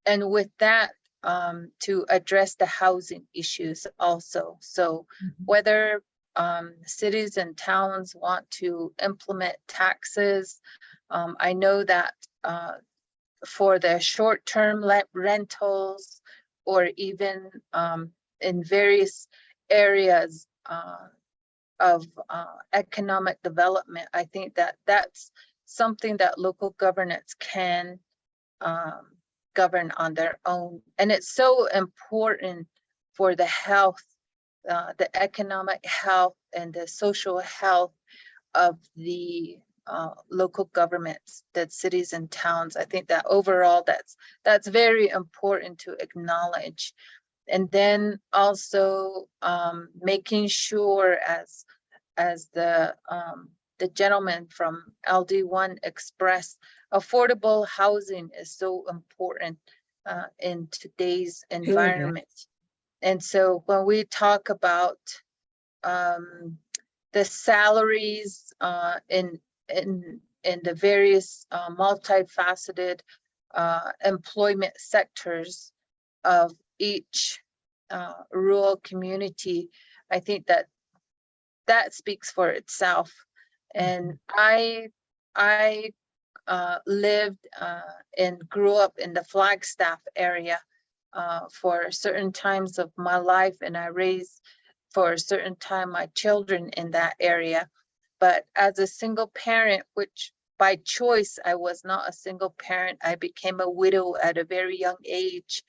And with that, to address the housing issues also. So whether cities and towns want to implement taxes, I know that for the short-term rentals, or even in various areas of economic development, I think that that's something that local governance can govern on their own. And it's so important for the health the economic health and the social health of the local governments, that cities and towns. I think that overall that's very important to acknowledge. And then also making sure, as the gentleman from LD1 expressed, affordable housing is so important in today's environment. And so when we talk about the salaries in the various multifaceted employment sectors of each rural community, I think that speaks for itself. And I lived and grew up in the Flagstaff area for certain times of my life, and I raised for a certain time my children in that area. But as a single parent, which by choice, I was not a single parent, I became a widow at a very young age.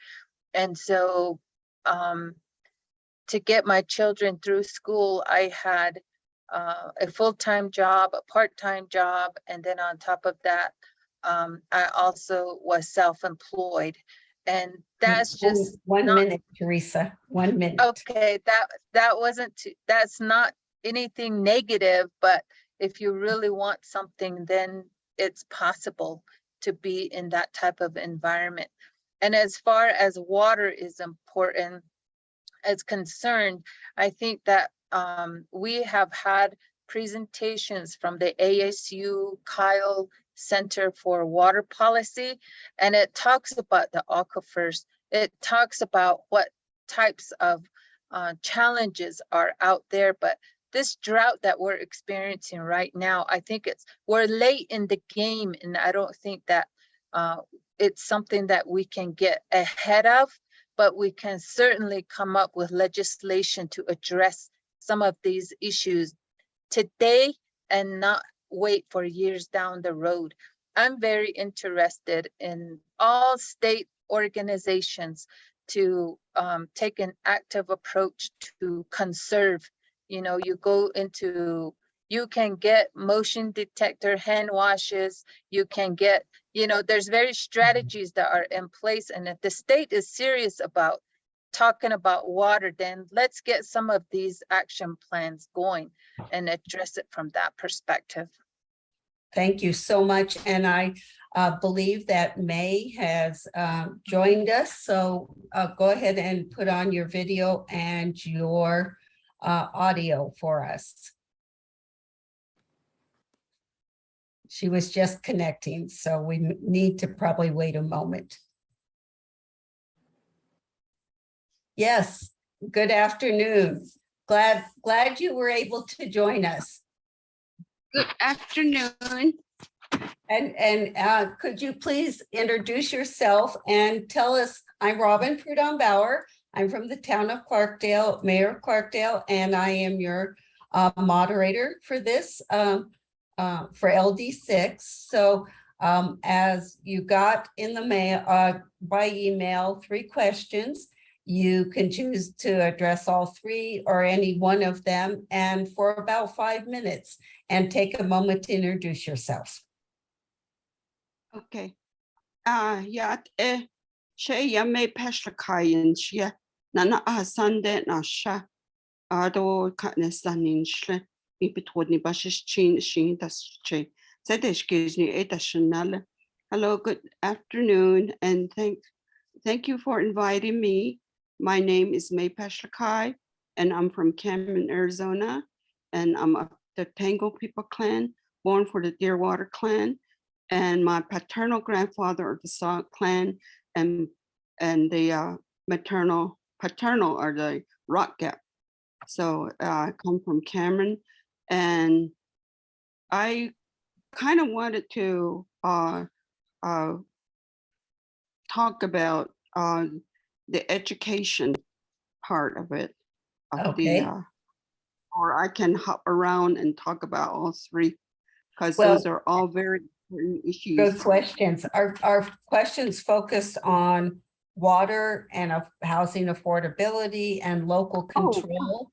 And so to get my children through school, I had a full-time job, a part-time job, and then on top of that, I also was self-employed. And that's just one minute, Teresa, 1 minute. Okay, that wasn't that's not anything negative, but if you really want something, then it's possible to be in that type of environment. And as far as water is important, as concerned, I think that we have had presentations from the ASU Kyle Center for Water Policy, and it talks about the aquifers. It talks about what types of challenges are out there, but this drought that we're experiencing right now, I think we're late in the game, and I don't think that it's something that we can get ahead of, but we can certainly come up with legislation to address some of these issues today and not wait for years down the road. I'm very interested in all state organizations to take an active approach to conserve. You know, you can get motion detector hand washes, you can get, there's various strategies that are in place. And if the state is serious about talking about water, then let's get some of these action plans going and address it from that perspective. Thank you so much. And I believe that May has joined us. So go ahead and put on your video and your audio for us. She was just connecting, so we need to probably wait a moment. Yes, good afternoon. Glad you were able to join us. Good afternoon. And could you please introduce yourself and tell us, I'm Robyn Prud'homme-Bauer. I'm from the town of Clarkdale, Mayor of Clarkdale, and I am your moderator for this, for LD6. So as you got in the mail, by email, 3 questions. You can choose to address all 3 or any one of them, and for about 5 minutes, and take a moment to introduce yourself. Okay. She may pass the kayan she nana Sunday nasha ado katnesanin shle ipitwodni bashish chin shin das che sedesh gizni edashanal. Hello, good afternoon, and thank you for inviting me. My name is May Pashlakai, and I'm from Cameron, Arizona, and I'm of the Tango People clan, born for the Deerwater clan, and my paternal grandfather of the Sauk clan, and the paternal are the Rock Gap. So I come from Cameron, and I kind of wanted to talk about the education part of it, Okay. or I can hop around and talk about all 3, because Well, those are all very important issues. Good questions. Our questions focus on water and housing affordability and local Oh. control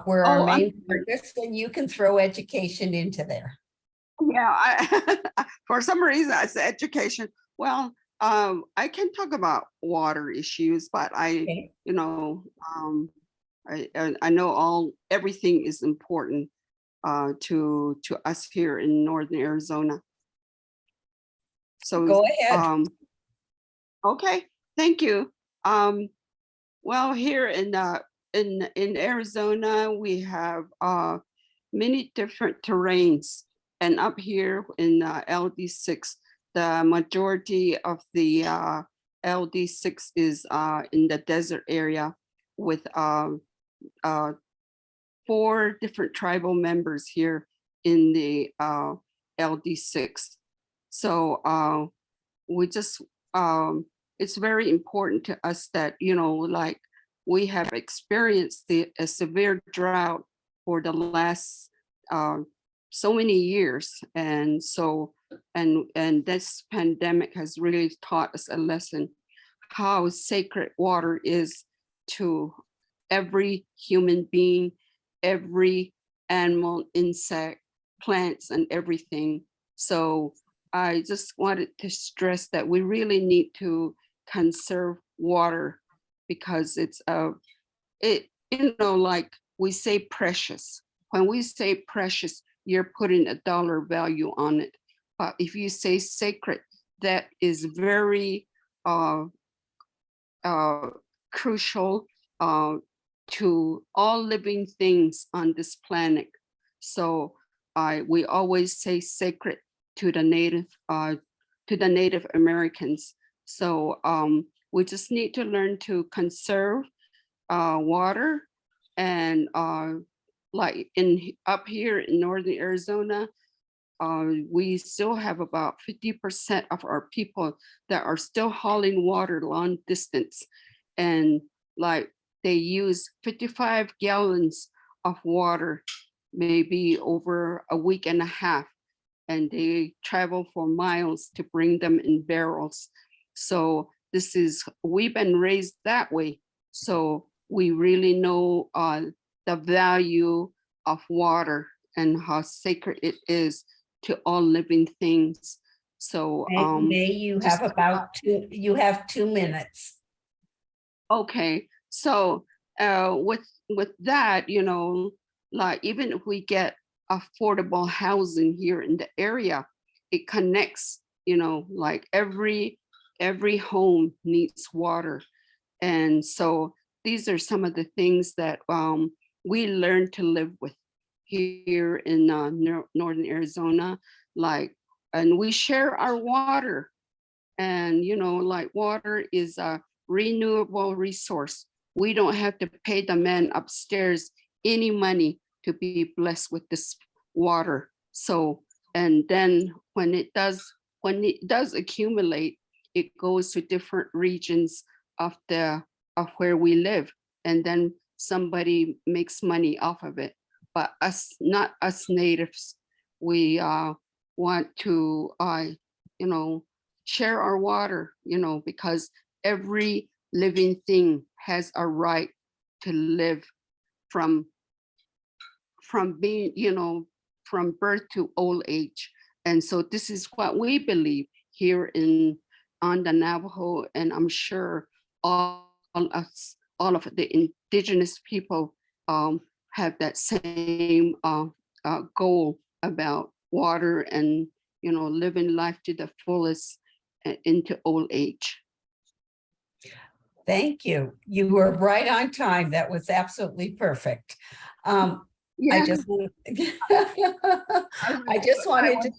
were Oh, our I'm main sorry. focus, and you can throw education into there. Yeah, for some reason I said education. Well, I can talk about water issues, but Okay. I know everything is important to us here in Northern Arizona. So Go ahead. Okay, thank you. Well, here in Arizona, we have many different terrains, and up here in LD6, the majority of the LD6 is in the desert area with 4 different tribal members here in the LD6. So we just it's very important to us that, like we have experienced a severe drought for the last so many years. And so, and this pandemic has really taught us a lesson how sacred water is to every human being, every animal, insect, plants, and everything. So I just wanted to stress that we really need to conserve water because it's like we say precious. When we say precious, you're putting a dollar value on it. But if you say sacred, that is very crucial to all living things on this planet. So we always say sacred to the Native Americans. So we just need to learn to conserve water, and like up here in Northern Arizona, we still have about 50% of our people that are still hauling water long distance, and like they use 55 gallons of water maybe over a week and a half, and they travel for miles to bring them in barrels. So we've been raised that way. So we really know the value of water and how sacred it is to all living things. So May you have you have 2 minutes. okay, so with that, like even if we get affordable housing here in the area, it connects, like every home needs water. And so these are some of the things that we learn to live with here in Northern Arizona, and we share our water. And, like water is a renewable resource. We don't have to pay the man upstairs any money to be blessed with this water. So, and then when it does accumulate, it goes to different regions of where we live, and then somebody makes money off of it. But not us natives, we want to share our water, because every living thing has a right to live from being, from birth to old age. And so this is what we believe here on the Navajo, and I'm sure all of the indigenous people have that same goal about water and living life to the fullest into old age. Thank you. You were right on time. That was absolutely perfect. Yeah. I just wanted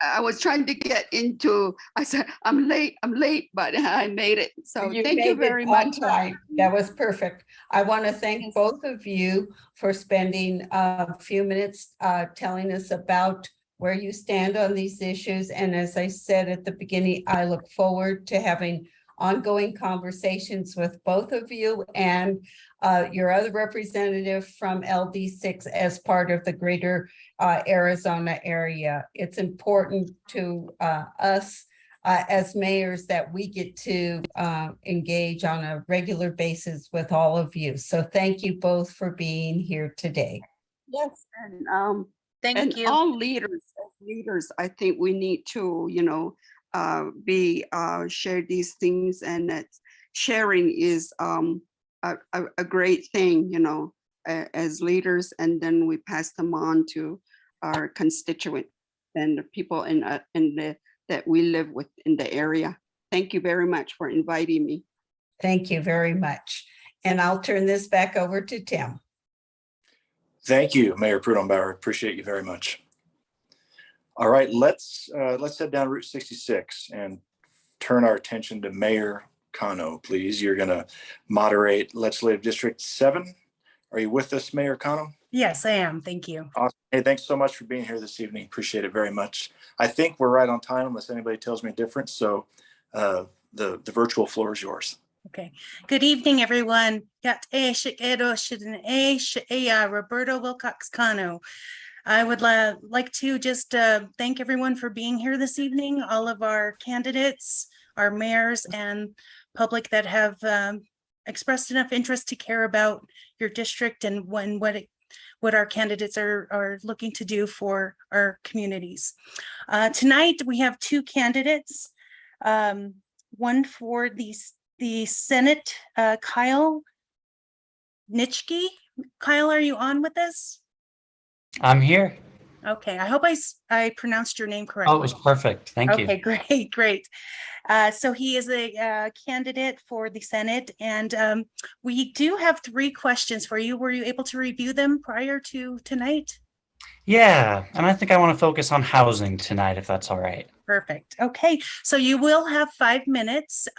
I was trying to get into, I said, I'm late, but I made it. So thank you very much. Time. That was perfect. I want to thank both of you for spending a few minutes telling us about where you stand on these issues. And as I said at the beginning, I look forward to having ongoing conversations with both of you and your other representative from LD6 as part of the greater Arizona area. It's important to us as mayors that we get to engage on a regular basis with all of you. So thank you both for being here today. Yes, and Thank you. all leaders, as leaders, I think we need to, share these things, and that sharing is a great thing, as leaders, and then we pass them on to our constituent and the people that we live with in the area. Thank you very much for inviting me. Thank you very much. And I'll turn this back over to Tim. Thank you, Mayor Prud'homme-Bauer. Appreciate you very much. All right, let's head down Route 66 and turn our attention to Mayor Cano, please. You're going to moderate Legislative District 7. Are you with us, Mayor Cano? Yes, I am. Thank you. Awesome. Hey, thanks so much for being here this evening. Appreciate it very much. I think we're right on time unless anybody tells me different. So the virtual floor is yours. Okay. Good evening, everyone. Roberta Wilcox Cano. I would like to just thank everyone for being here this evening, all of our candidates, our mayors, and public that have expressed enough interest to care about your district and what our candidates are looking to do for our communities. Tonight, we have two candidates, one for the Senate, Kyle Nitschke. Kyle, are you on with us? I'm here. Okay, I hope I pronounced your name correctly. Oh, it was perfect. Thank you. Okay, great. So he is a candidate for the Senate, and we do have 3 questions for you. Were you able to review them prior to tonight? Yeah, and I think I want to focus on housing tonight, if that's all right. Perfect. Okay, so you will have 5 minutes.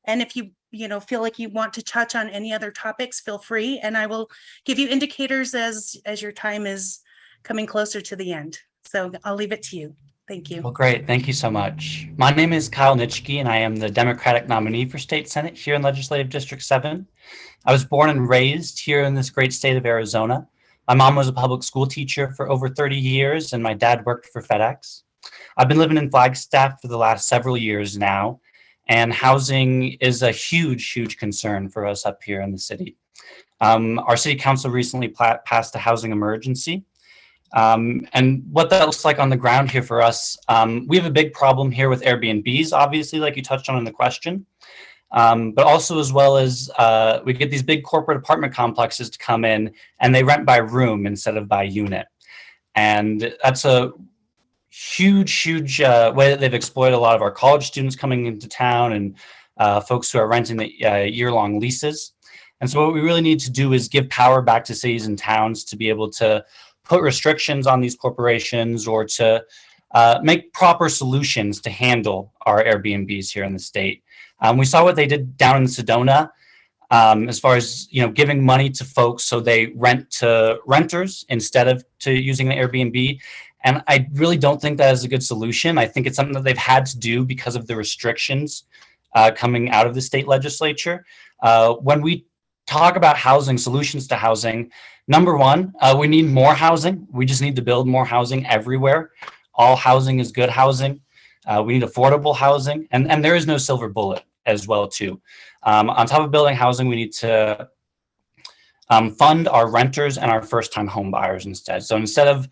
And if you feel like you want to touch on any other topics, feel free, and I will give you indicators as your time is coming closer to the end. So I'll leave it to you. Thank you. Well, great. Thank you so much. My name is Kyle Nitschke, and I am the Democratic nominee for State Senate here in Legislative District 7. I was born and raised here in this great state of Arizona. My mom was a public school teacher for over 30 years, and my dad worked for FedEx. I've been living in Flagstaff for the last several years now, and housing is a huge concern for us up here in the city. Our city council recently passed a housing emergency. And what that looks like on the ground here for us, we have a big problem here with Airbnbs, obviously, like you touched on in the question, but also as well as we get these big corporate apartment complexes to come in and they rent by room instead of by unit. And that's a huge way that they've exploited a lot of our college students coming into town and folks who are renting the year-long leases. And so what we really need to do is give power back to cities and towns to be able to put restrictions on these corporations or to make proper solutions to handle our Airbnbs here in the state. We saw what they did down in Sedona as far as giving money to folks so they rent to renters instead of to using an Airbnb. And I really don't think that is a good solution. I think it's something that they've had to do because of the restrictions coming out of the state legislature. When we talk about housing, solutions to housing, number one, we need more housing. We just need to build more housing everywhere. All housing is good housing. We need affordable housing, and there is no silver bullet as well too. On top of building housing, we need to fund our renters and our first-time home buyers instead. So instead of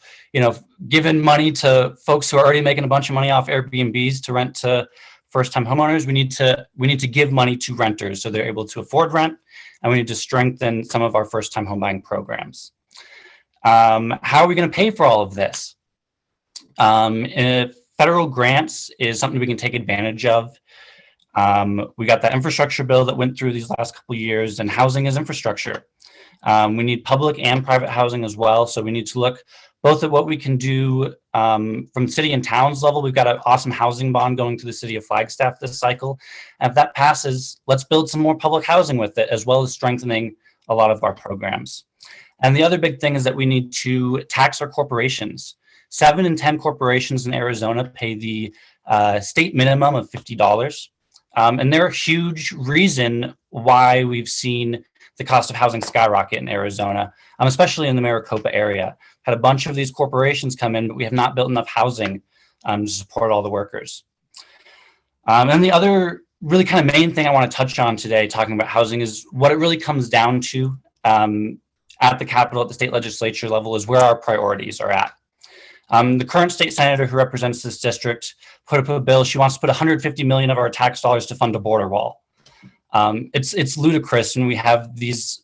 giving money to folks who are already making a bunch of money off Airbnbs to rent to first-time homeowners, we need to give money to renters so they're able to afford rent, and we need to strengthen some of our first-time home buying programs. How are we going to pay for all of this? Federal grants is something we can take advantage of. We got that infrastructure bill that went through these last couple of years, and housing is infrastructure. We need public and private housing as well. So we need to look both at what we can do from city and towns level. We've got an awesome housing bond going to the city of Flagstaff this cycle. And if that passes, let's build some more public housing with it, as well as strengthening a lot of our programs. And the other big thing is that we need to tax our corporations. 7 in 10 corporations in Arizona pay the state minimum of $50. And they're a huge reason why we've seen the cost of housing skyrocket in Arizona, especially in the Maricopa area. Had a bunch of these corporations come in, but we have not built enough housing to support all the workers. And the other really kind of main thing I want to touch on today, talking about housing, is what it really comes down to at the Capitol, at the state legislature level, is where our priorities are at. The current state senator who represents this district put up a bill. She wants to put $150 million of our tax dollars to fund a border wall. It's ludicrous when we have these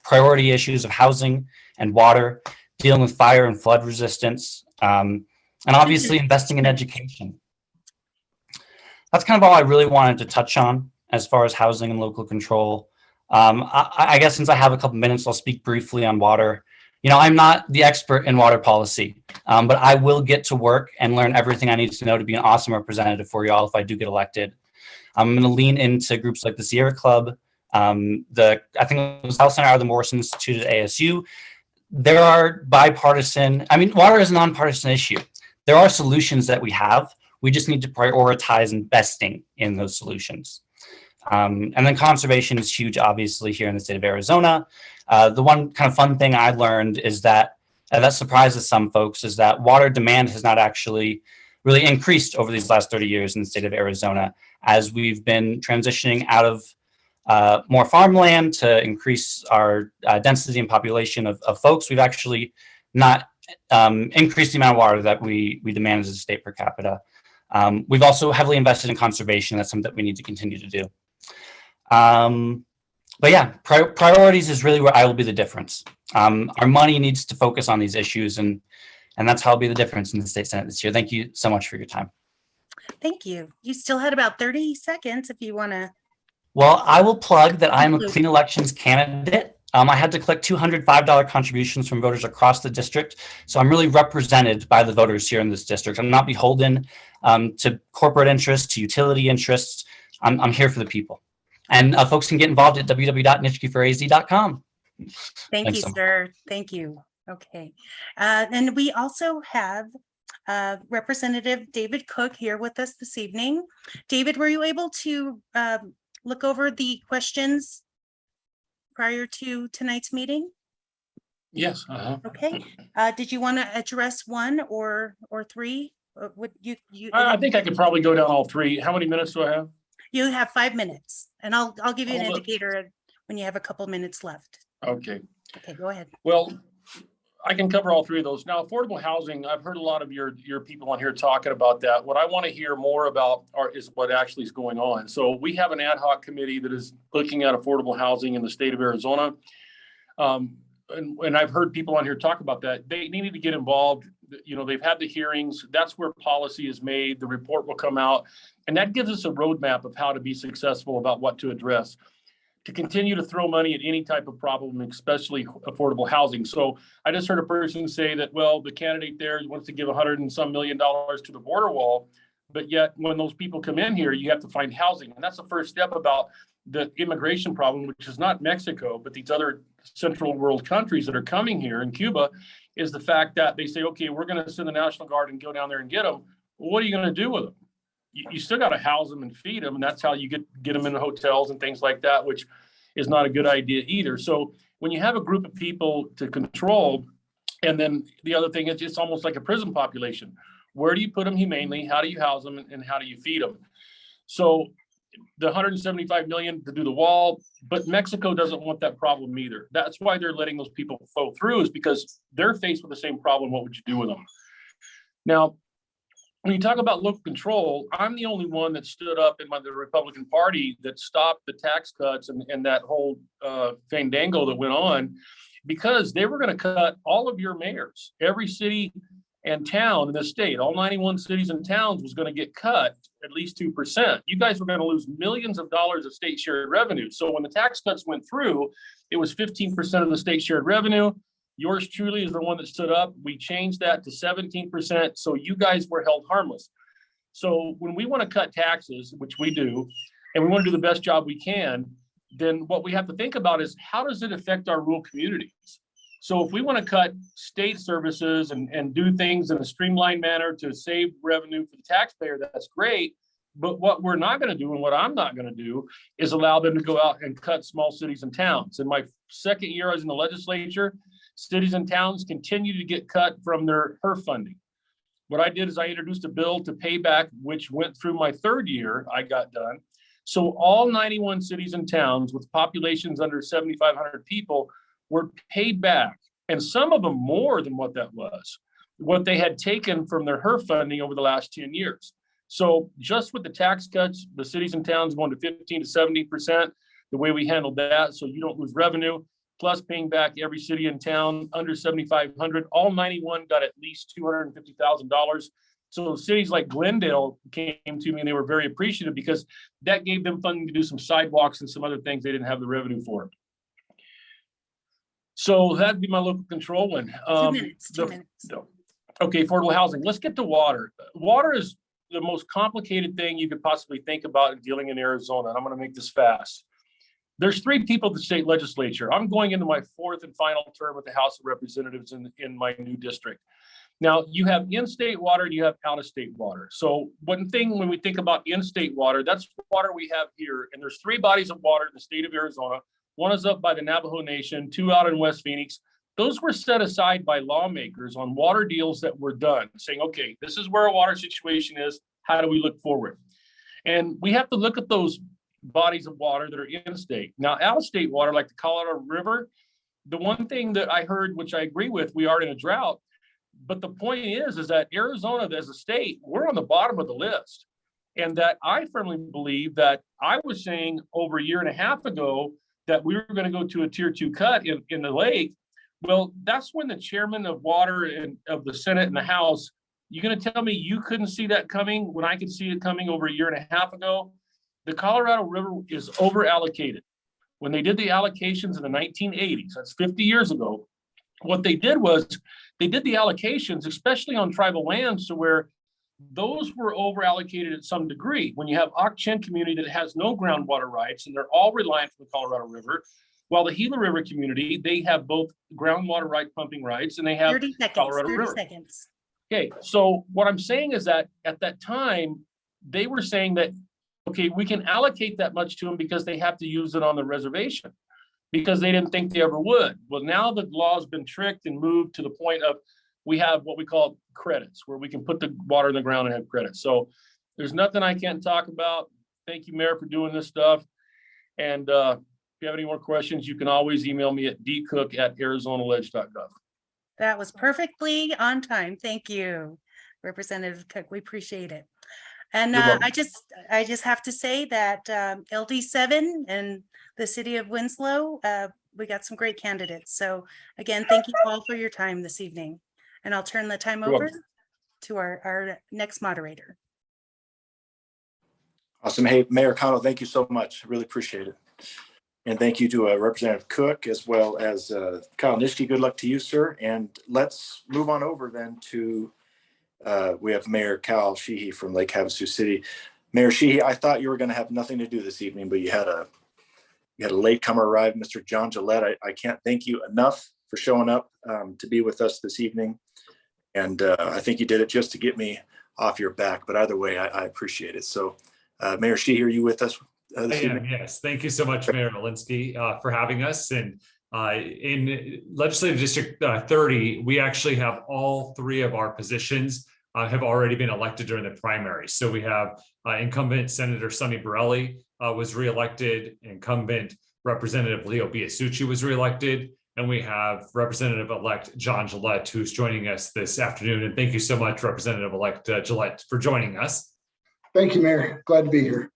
priority issues of housing and water, dealing with fire and flood resistance, and obviously investing in education. That's kind of all I really wanted to touch on as far as housing and local control. I guess since I have a couple minutes, I'll speak briefly on water. You know, I'm not the expert in water policy, but I will get to work and learn everything I need to know to be an awesome representative for y'all if I do get elected. I'm going to lean into groups like the Sierra Club, I think it was Health Center out of the Morrison Institute at ASU. There are bipartisan, I mean, water is a nonpartisan issue. There are solutions that we have. We just need to prioritize investing in those solutions. And then conservation is huge, obviously, here in the state of Arizona. The one kind of fun thing I learned is that surprises some folks, is that water demand has not actually really increased over these last 30 years in the state of Arizona, as we've been transitioning out of more farmland to increase our density and population of folks. We've actually not increased the amount of water that we demand as a state per capita. We've also heavily invested in conservation. That's something that we need to continue to do. But yeah, priorities is really where I will be the difference. Our money needs to focus on these issues, and that's how I'll be the difference in the state Senate this year. Thank you so much for your time. Thank you. You still had about 30 seconds if you want to. Well, I will plug that I am a clean elections candidate. I had to collect $205 contributions from voters across the district. So I'm really represented by the voters here in this district. I'm not beholden to corporate interests, to utility interests. I'm here for the people. And folks can get involved at www.nitschkeforaz.com. Thank you, sir. Thank you. Okay. And we also have Representative David Cook here with us this evening. David, were you able to look over the questions prior to tonight's meeting? Yes. Okay. Did you want to address one or three? Would you? I think I could probably go down all three. How many minutes do I have? You have 5 minutes, and I'll give you an indicator when you have a couple minutes left. Okay. Okay, go ahead. Well, I can cover all three of those. Now, affordable housing, I've heard a lot of your people on here talking about that. What I want to hear more about is what actually is going on. So we have an ad hoc committee that is looking at affordable housing in the state of Arizona. And I've heard people on here talk about that. They need to get involved. You know, they've had the hearings. That's where policy is made. The report will come out. And that gives us a roadmap of how to be successful about what to address. To continue to throw money at any type of problem, especially affordable housing. So I just heard a person say that, well, the candidate there wants to give $100 and some million to the border wall, but yet when those people come in here, you have to find housing. And that's the first step about the immigration problem, which is not Mexico, but these other central world countries that are coming here, in Cuba, is the fact that they say, okay, we're going to send the National Guard and go down there and get them. Well, what are you going to do with them? You still got to house them and feed them. And that's how you get them in the hotels and things like that, which is not a good idea either. So when you have a group of people to control, and then the other thing is it's almost like a prison population. Where do you put them humanely? How do you house them? And how do you feed them? So the 175 million to do the wall, but Mexico doesn't want that problem either. That's why they're letting those people flow through, is because they're faced with the same problem. What would you do with them? Now, when you talk about local control, I'm the only one that stood up in the Republican Party that stopped the tax cuts and that whole fandango that went on, because they were going to cut all of your mayors. Every city and town in the state, all 91 cities and towns, was going to get cut at least 2%. You guys were going to lose millions of dollars of state shared revenue. So when the tax cuts went through, it was 15% of the state shared revenue. Yours truly is the one that stood up. We changed that to 17%. So you guys were held harmless. So when we want to cut taxes, which we do, and we want to do the best job we can, then what we have to think about is, how does it affect our rural communities? So if we want to cut state services and do things in a streamlined manner to save revenue for the taxpayer, that's great. But what we're not going to do, and what I'm not going to do, is allow them to go out and cut small cities and towns. In my second year I was in the legislature, cities and towns continue to get cut from their HERF funding. what I did is I introduced a bill to pay back, which went through my third year, I got done. So all 91 cities and towns with populations under 7,500 people were paid back, and some of them more than what that was, what they had taken from their HERF funding over the last 10 years. So just with the tax cuts, the cities and towns going to 15 to 70%, the way we handled that, so you don't lose revenue, plus paying back every city and town under 7,500, all 91 got at least $250,000. So cities like Glendale came to me and they were very appreciative because that gave them funding to do some sidewalks and some other things they didn't have the revenue for. So that'd be my local control one. 2 minutes, 2 minutes. Okay, affordable housing. Let's get to water. Water is the most complicated thing you could possibly think about in dealing in Arizona. And I'm going to make this fast. There's 3 people in the state legislature. I'm going into my 4th and final term with the House of Representatives in my new district. Now, you have in-state water and you have out-of-state water. So one thing when we think about in-state water, that's water we have here. And there's 3 bodies of water in the state of Arizona. One is up by the Navajo Nation, 2 out in West Phoenix. Those were set aside by lawmakers on water deals that were done, saying, okay, this is where our water situation is. How do we look forward? And we have to look at those bodies of water that are in-state. Now, out-of-state water, like the Colorado River, the one thing that I heard, which I agree with, we are in a drought. But the point is that Arizona as a state, we're on the bottom of the list. And that I firmly believe that I was saying over a year and a half ago that we were going to go to a tier 2 cut in the lake. Well, that's when the chairman of water and of the Senate and the House, you're going to tell me you couldn't see that coming when I could see it coming over a year and a half ago? The Colorado River is over allocated. When they did the allocations in the 1980s, that's 50 years ago, what they did was they did the allocations, especially on tribal lands, to where those were over allocated at some degree. When you have Ak-Chin community that has no groundwater rights and they're all reliant on the Colorado River, while the Gila River community, they have both groundwater right pumping rights and they have 30 seconds, Colorado 30 River. seconds. Okay, so what I'm saying is that at that time, they were saying that, okay, we can allocate that much to them because they have to use it on the reservation because they didn't think they ever would. Well, now the law's been tricked and moved to the point of we have what we call credits, where we can put the water in the ground and have credits. So there's nothing I can't talk about. Thank you, Mayor, for doing this stuff. And if you have any more questions, you can always email me at dcook@arizonaledge.gov. That was perfectly on time. Thank you, Representative Cook. We appreciate it. And You're welcome. I just have to say that LD7 and the city of Winslow, we got some great candidates. So again, thank you all for your time this evening. And I'll turn the time You're over welcome. to our next moderator. Awesome. Hey, Mayor Cano, thank you so much. Really appreciate it. And thank you to Representative Cook as well as Kyle Nitschke. Good luck to you, sir. And let's move on over then to, we have Mayor Cal Sheehy from Lake Havasu City. Mayor Sheehy, I thought you were going to have nothing to do this evening, but you had a latecomer arrive, Mr. John Gillette. I can't thank you enough for showing up to be with us this evening. And I think you did it just to get me off your back. But either way, I appreciate it. So Mayor Sheehy, are you with us this evening? Yes. Thank you so much, Mayor Elinski, for having us. And in Legislative District 30, we actually have all 3 of our positions have already been elected during the primary. So we have incumbent Senator Sonny Borelli was reelected, incumbent Representative Leo Biasucci was reelected, and we have Representative-elect John Gillette, who's joining us this afternoon. And thank you so much, Representative-elect Gillette, for joining us. Thank you, Mayor. Glad to be here.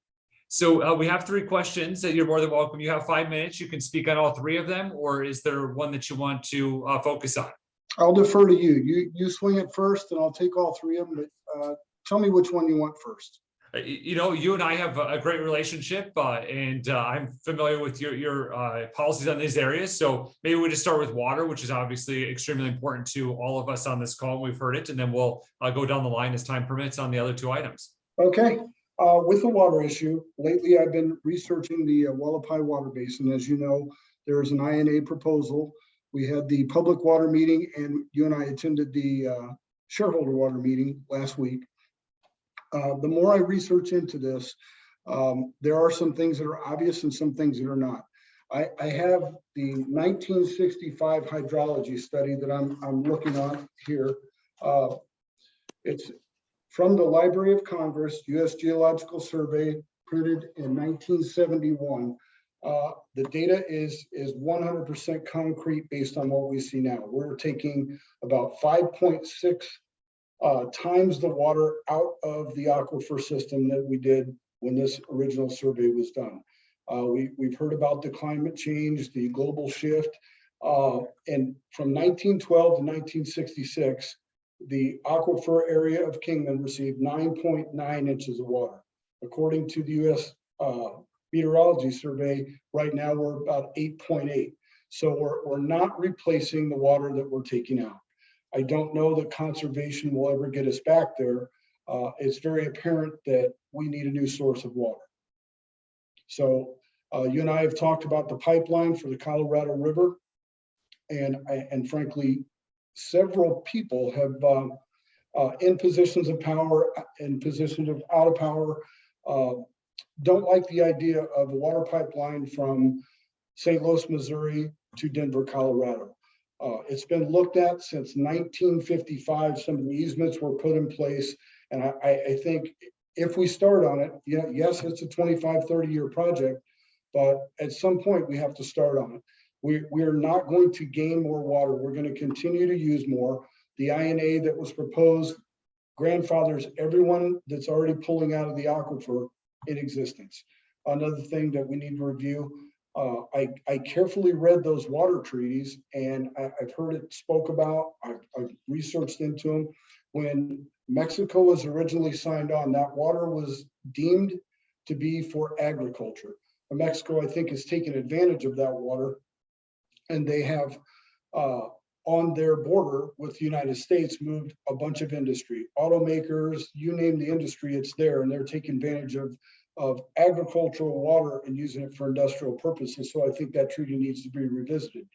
So we have 3 questions that you're more than welcome. You have 5 minutes. You can speak on all 3 of them, or is there one that you want to focus on? I'll defer to you. You swing it first and I'll take all 3 of them, but tell me which one you want first. You know, you and I have a great relationship and I'm familiar with your policies on these areas. So maybe we just start with water, which is obviously extremely important to all of us on this call. We've heard it, and then we'll go down the line as time permits on the other 2 items. Okay. With the water issue, lately I've been researching the Wallapai Water Basin. As you know, there is an INA proposal. We had the public water meeting, and you and I attended the shareholder water meeting last week. The more I research into this, there are some things that are obvious and some things that are not. I have the 1965 hydrology study that I'm looking on here. It's from the Library of Congress, U.S. Geological Survey, printed in 1971. The data is 100% concrete based on what we see now. We're taking about 5.6 times the water out of the aquifer system that we did when this original survey was done. We've heard about the climate change, the global shift, and from 1912 to 1966, the aquifer area of Kingman received 9.9 inches of water. According to the U.S. Meteorology Survey, right now we're about 8.8. So we're not replacing the water that we're taking out. I don't know that conservation will ever get us back there. It's very apparent that we need a new source of water. So you and I have talked about the pipeline for the Colorado River, and frankly, several people have in positions of power, in positions of out of power, don't like the idea of a water pipeline from St. Louis, Missouri to Denver, Colorado. It's been looked at since 1955. Some of the easements were put in place. And I think if we start on it, yes, it's a 25, 30-year project, but at some point we have to start on it. We are not going to gain more water. We're going to continue to use more. The INA that was proposed grandfathers everyone that's already pulling out of the aquifer in existence. Another thing that we need to review, I carefully read those water treaties, and I've heard it spoke about, I've researched into them. When Mexico was originally signed on, that water was deemed to be for agriculture. And Mexico, I think, has taken advantage of that water, and they have on their border with the United States moved a bunch of industry, automakers, you name the industry, it's there, and they're taking advantage of agricultural water and using it for industrial purposes. So I think that treaty needs to be revisited.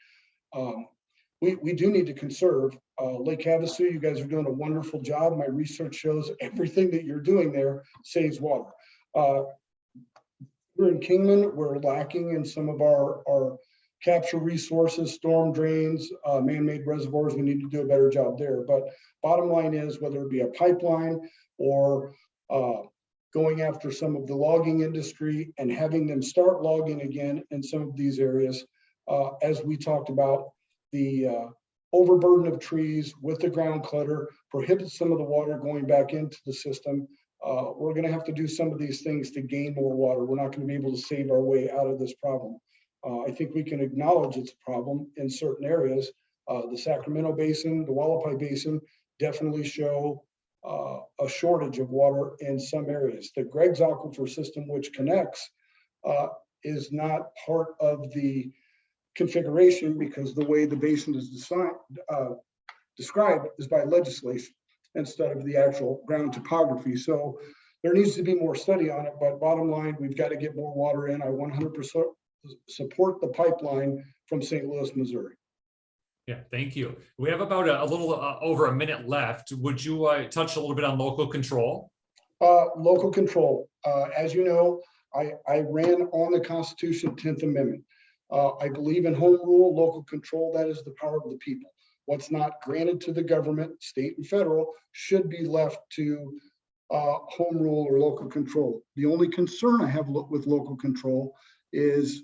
We do need to conserve Lake Havasu. You guys are doing a wonderful job. My research shows everything that you're doing there saves water. Here in Kingman, we're lacking in some of our capture resources, storm drains, man-made reservoirs. We need to do a better job there. But bottom line is, whether it be a pipeline or going after some of the logging industry and having them start logging again in some of these areas, as we talked about, the overburden of trees with the ground clutter prohibits some of the water going back into the system. We're going to have to do some of these things to gain more water. We're not going to be able to save our way out of this problem. I think we can acknowledge it's a problem in certain areas. The Sacramento Basin, the Wallapai Basin definitely show a shortage of water in some areas. The Greg's Aquifer system, which connects, is not part of the configuration because the way the basin is described is by legislation instead of the actual ground topography. So there needs to be more study on it, but bottom line, we've got to get more water in. I 100% support the pipeline from St. Louis, Missouri. Yeah, thank you. We have about a little over a minute left. Would you touch a little bit on local control? Local control. As you know, I ran on the Constitution 10th Amendment. I believe in home rule, local control. That is the power of the people. What's not granted to the government, state and federal, should be left to home rule or local control. The only concern I have with local control is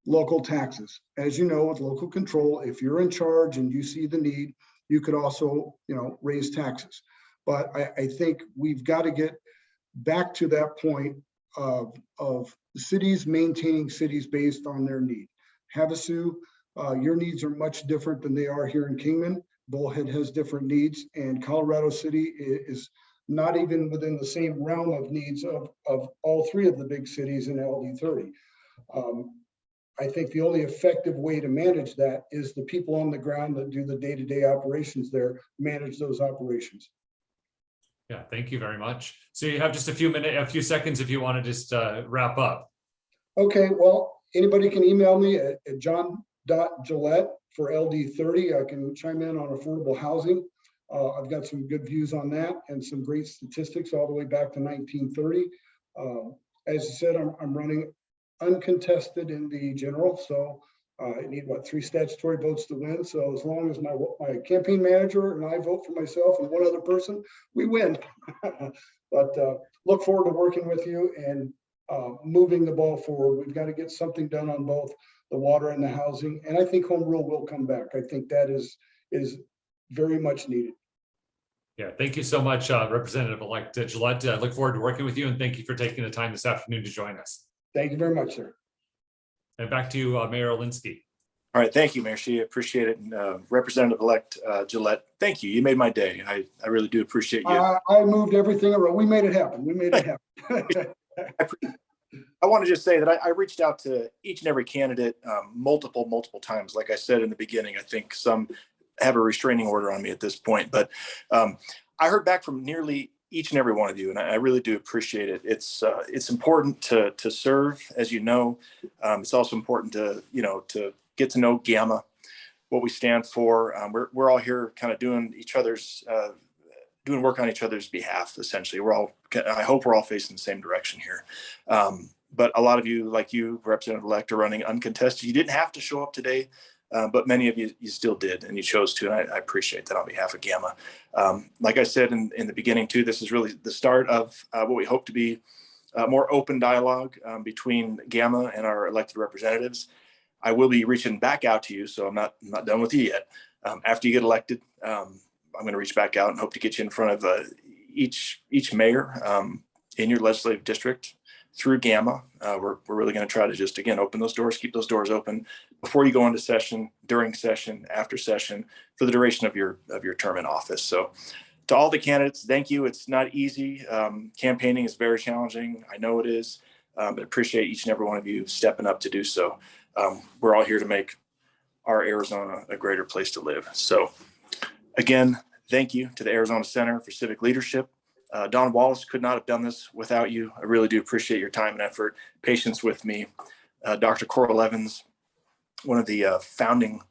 local taxes. As you know, with local control, if you're in charge and you see the need, you could also, raise taxes. But I think we've got to get back to that point of cities maintaining cities based on their need. Havasu, your needs are much different than they are here in Kingman. Bullhead has different needs, and Colorado City is not even within the same realm of needs of all three of the big cities in LD 30. I think the only effective way to manage that is the people on the ground that do the day-to-day operations there, manage those operations. Yeah, thank you very much. So you have just a few seconds if you want to just wrap up. Okay, well, anybody can email me at john.gillette for LD30. I can chime in on affordable housing. I've got some good views on that and some great statistics all the way back to 1930. As I said, I'm running uncontested in the general, so I need, what, 3 statutory votes to win. So as long as my campaign manager and I vote for myself and one other person, we win. But look forward to working with you and moving the ball forward. We've got to get something done on both the water and the housing. And I think home rule will come back. I think that is very much needed. Yeah, thank you so much, Representative-elect Gillette. I look forward to working with you, and thank you for taking the time this afternoon to join us. Thank you very much, sir. And back to you, Mayor Elinski. All right, thank you, Mayor Sheehy. Appreciate it. And Representative-elect Gillette, thank you. You made my day. I really do appreciate you. I moved everything around. We made it happen. We made it happen. I want to just say that I reached out to each and every candidate multiple times. Like I said in the beginning, I think some have a restraining order on me at this point, but I heard back from nearly each and every one of you, and I really do appreciate it. It's important to serve, as you know. It's also important to get to know GAMA, what we stand for. We're all here kind of doing work on each other's behalf, essentially. I hope we're all facing the same direction here. But a lot of you, like you, Representative-elect, are running uncontested. You didn't have to show up today, but many of you still did, and you chose to, and I appreciate that on behalf of GAMA. Like I said in the beginning too, this is really the start of what we hope to be a more open dialogue between GAMA and our elected representatives. I will be reaching back out to you, so I'm not done with you yet. After you get elected, I'm going to reach back out and hope to get you in front of each mayor in your legislative district through GAMA. We're really going to try to just, again, open those doors, keep those doors open before you go into session, during session, after session, for the duration of your term in office. So to all the candidates, thank you. It's not easy. Campaigning is very challenging. I know it is, but appreciate each and every one of you stepping up to do so. We're all here to make our Arizona a greater place to live. So again, thank you to the Arizona Center for Civic Leadership. Don Wallace could not have done this without you. I really do appreciate your time and effort, patience with me. Dr. Coral Evans, one of the founding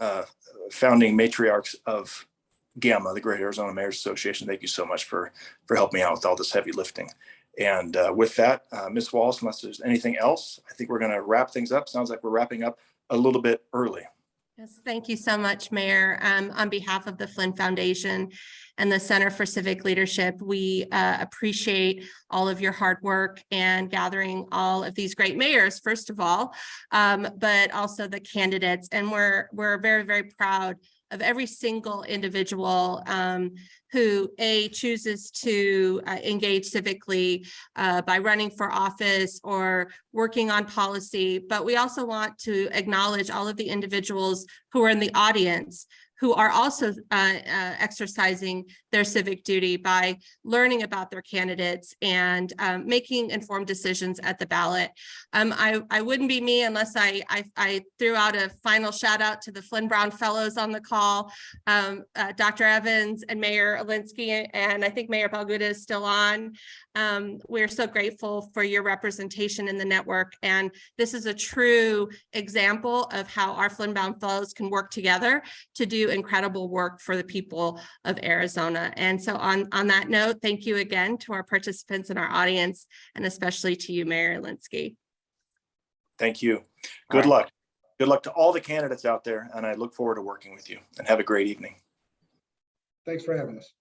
matriarchs of GAMA, the Great Arizona Mayors Association. Thank you so much for helping me out with all this heavy lifting. And with that, Ms. Wallace, unless there's anything else, I think we're going to wrap things up. Sounds like we're wrapping up a little bit early. Yes, thank you so much, Mayor. On behalf of the Flynn Foundation and the Center for Civic Leadership, we appreciate all of your hard work and gathering all of these great mayors, first of all, but also the candidates. And we're very, very proud of every single individual who chooses to engage civically by running for office or working on policy. But we also want to acknowledge all of the individuals who are in the audience who are also exercising their civic duty by learning about their candidates and making informed decisions at the ballot. I wouldn't be me unless I threw out a final shout out to the Flinn-Brown fellows on the call, Dr. Evans and Mayor Elinski, and I think Mayor Palguta is still on. We're so grateful for your representation in the network, and this is a true example of how our Flinn-Brown fellows can work together to do incredible work for the people of Arizona. And so on that note, thank you again to our participants in our audience, and especially to you, Mayor Elinski. Thank you. Good luck. Good luck to all the candidates out there, and I look forward to working with you, and have a great evening. Thanks for having us.